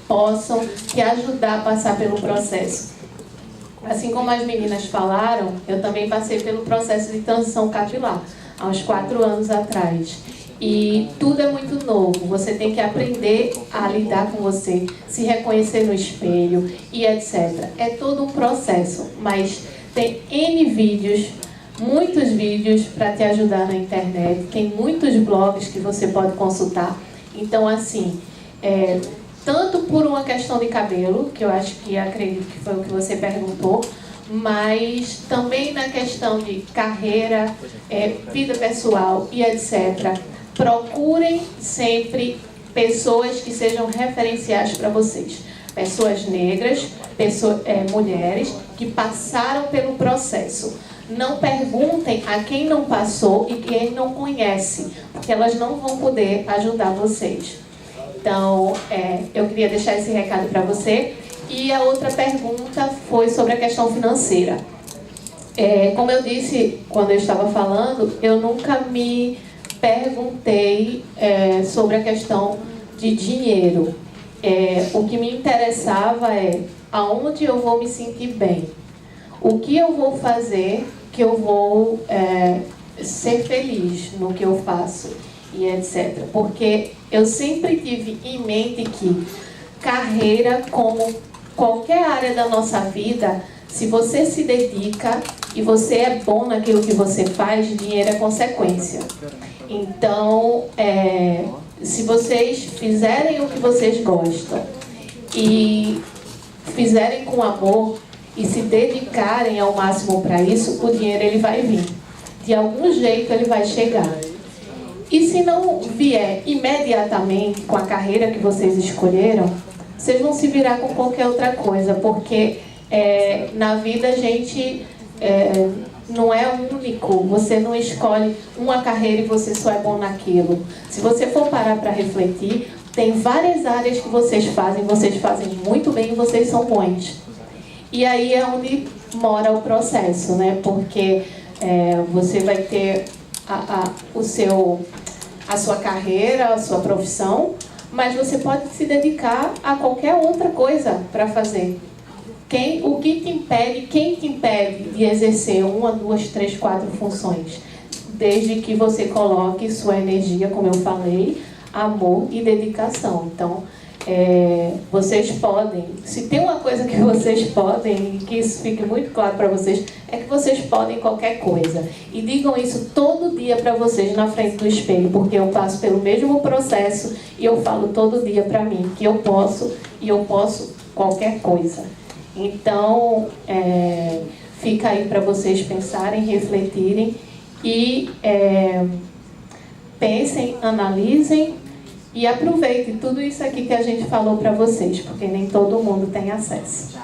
possam te ajudar a passar pelo processo. Assim como as meninas falaram, eu também passei pelo processo de transição capilar, há uns 4 anos atrás. E tudo é muito novo, você tem que aprender a lidar com você, se reconhecer no espelho e etc. É todo um processo, mas tem N vídeos, muitos vídeos para te ajudar na internet, tem muitos blogs que você pode consultar. Então, assim, tanto por uma questão de cabelo, que eu acho que acredito que foi o que você perguntou, mas também na questão de carreira, vida pessoal e etc. Procurem sempre pessoas que sejam referenciais para vocês. Pessoas negras, mulheres que passaram pelo processo. Não perguntem a quem não passou e quem não conhece, porque elas não vão poder ajudar vocês. Então, eu queria deixar esse recado para você. E a outra pergunta foi sobre a questão financeira. Como eu disse quando eu estava falando, eu nunca me perguntei sobre a questão de dinheiro. O que me interessava é aonde eu vou me sentir bem. O que eu vou fazer que eu vou ser feliz no que eu faço e etc. Porque eu sempre tive em mente que carreira, como qualquer área da nossa vida, se você se dedica e você é bom naquilo que você faz, dinheiro é consequência. Então, se vocês fizerem o que vocês gostam e fizerem com amor e se dedicarem ao máximo para isso, o dinheiro ele vai vir. De algum jeito ele vai chegar. E se não vier imediatamente com a carreira que vocês escolheram, vocês vão se virar com qualquer outra coisa, porque na vida a gente não é único, você não escolhe uma carreira e você só é bom naquilo. Se você for parar para refletir, tem várias áreas que vocês fazem muito bem e vocês são bons. E aí é onde mora o processo, né? Porque você vai ter a sua carreira, a sua profissão, mas você pode se dedicar a qualquer outra coisa para fazer. Quem te impede de exercer 1, 2, 3, 4 funções? Desde que você coloque sua energia, como eu falei, amor e dedicação. Então, vocês podem, se tem uma coisa que vocês podem, e que isso fique muito claro para vocês, é que vocês podem qualquer coisa. E digam isso todo dia para vocês na frente do espelho, porque eu passo pelo mesmo processo e eu falo todo dia para mim que eu posso e eu posso qualquer coisa. Então, fica aí para vocês pensarem, refletirem e pensem, analisem e aproveitem tudo isso aqui que a gente falou para vocês, porque nem todo mundo tem acesso. Tchau.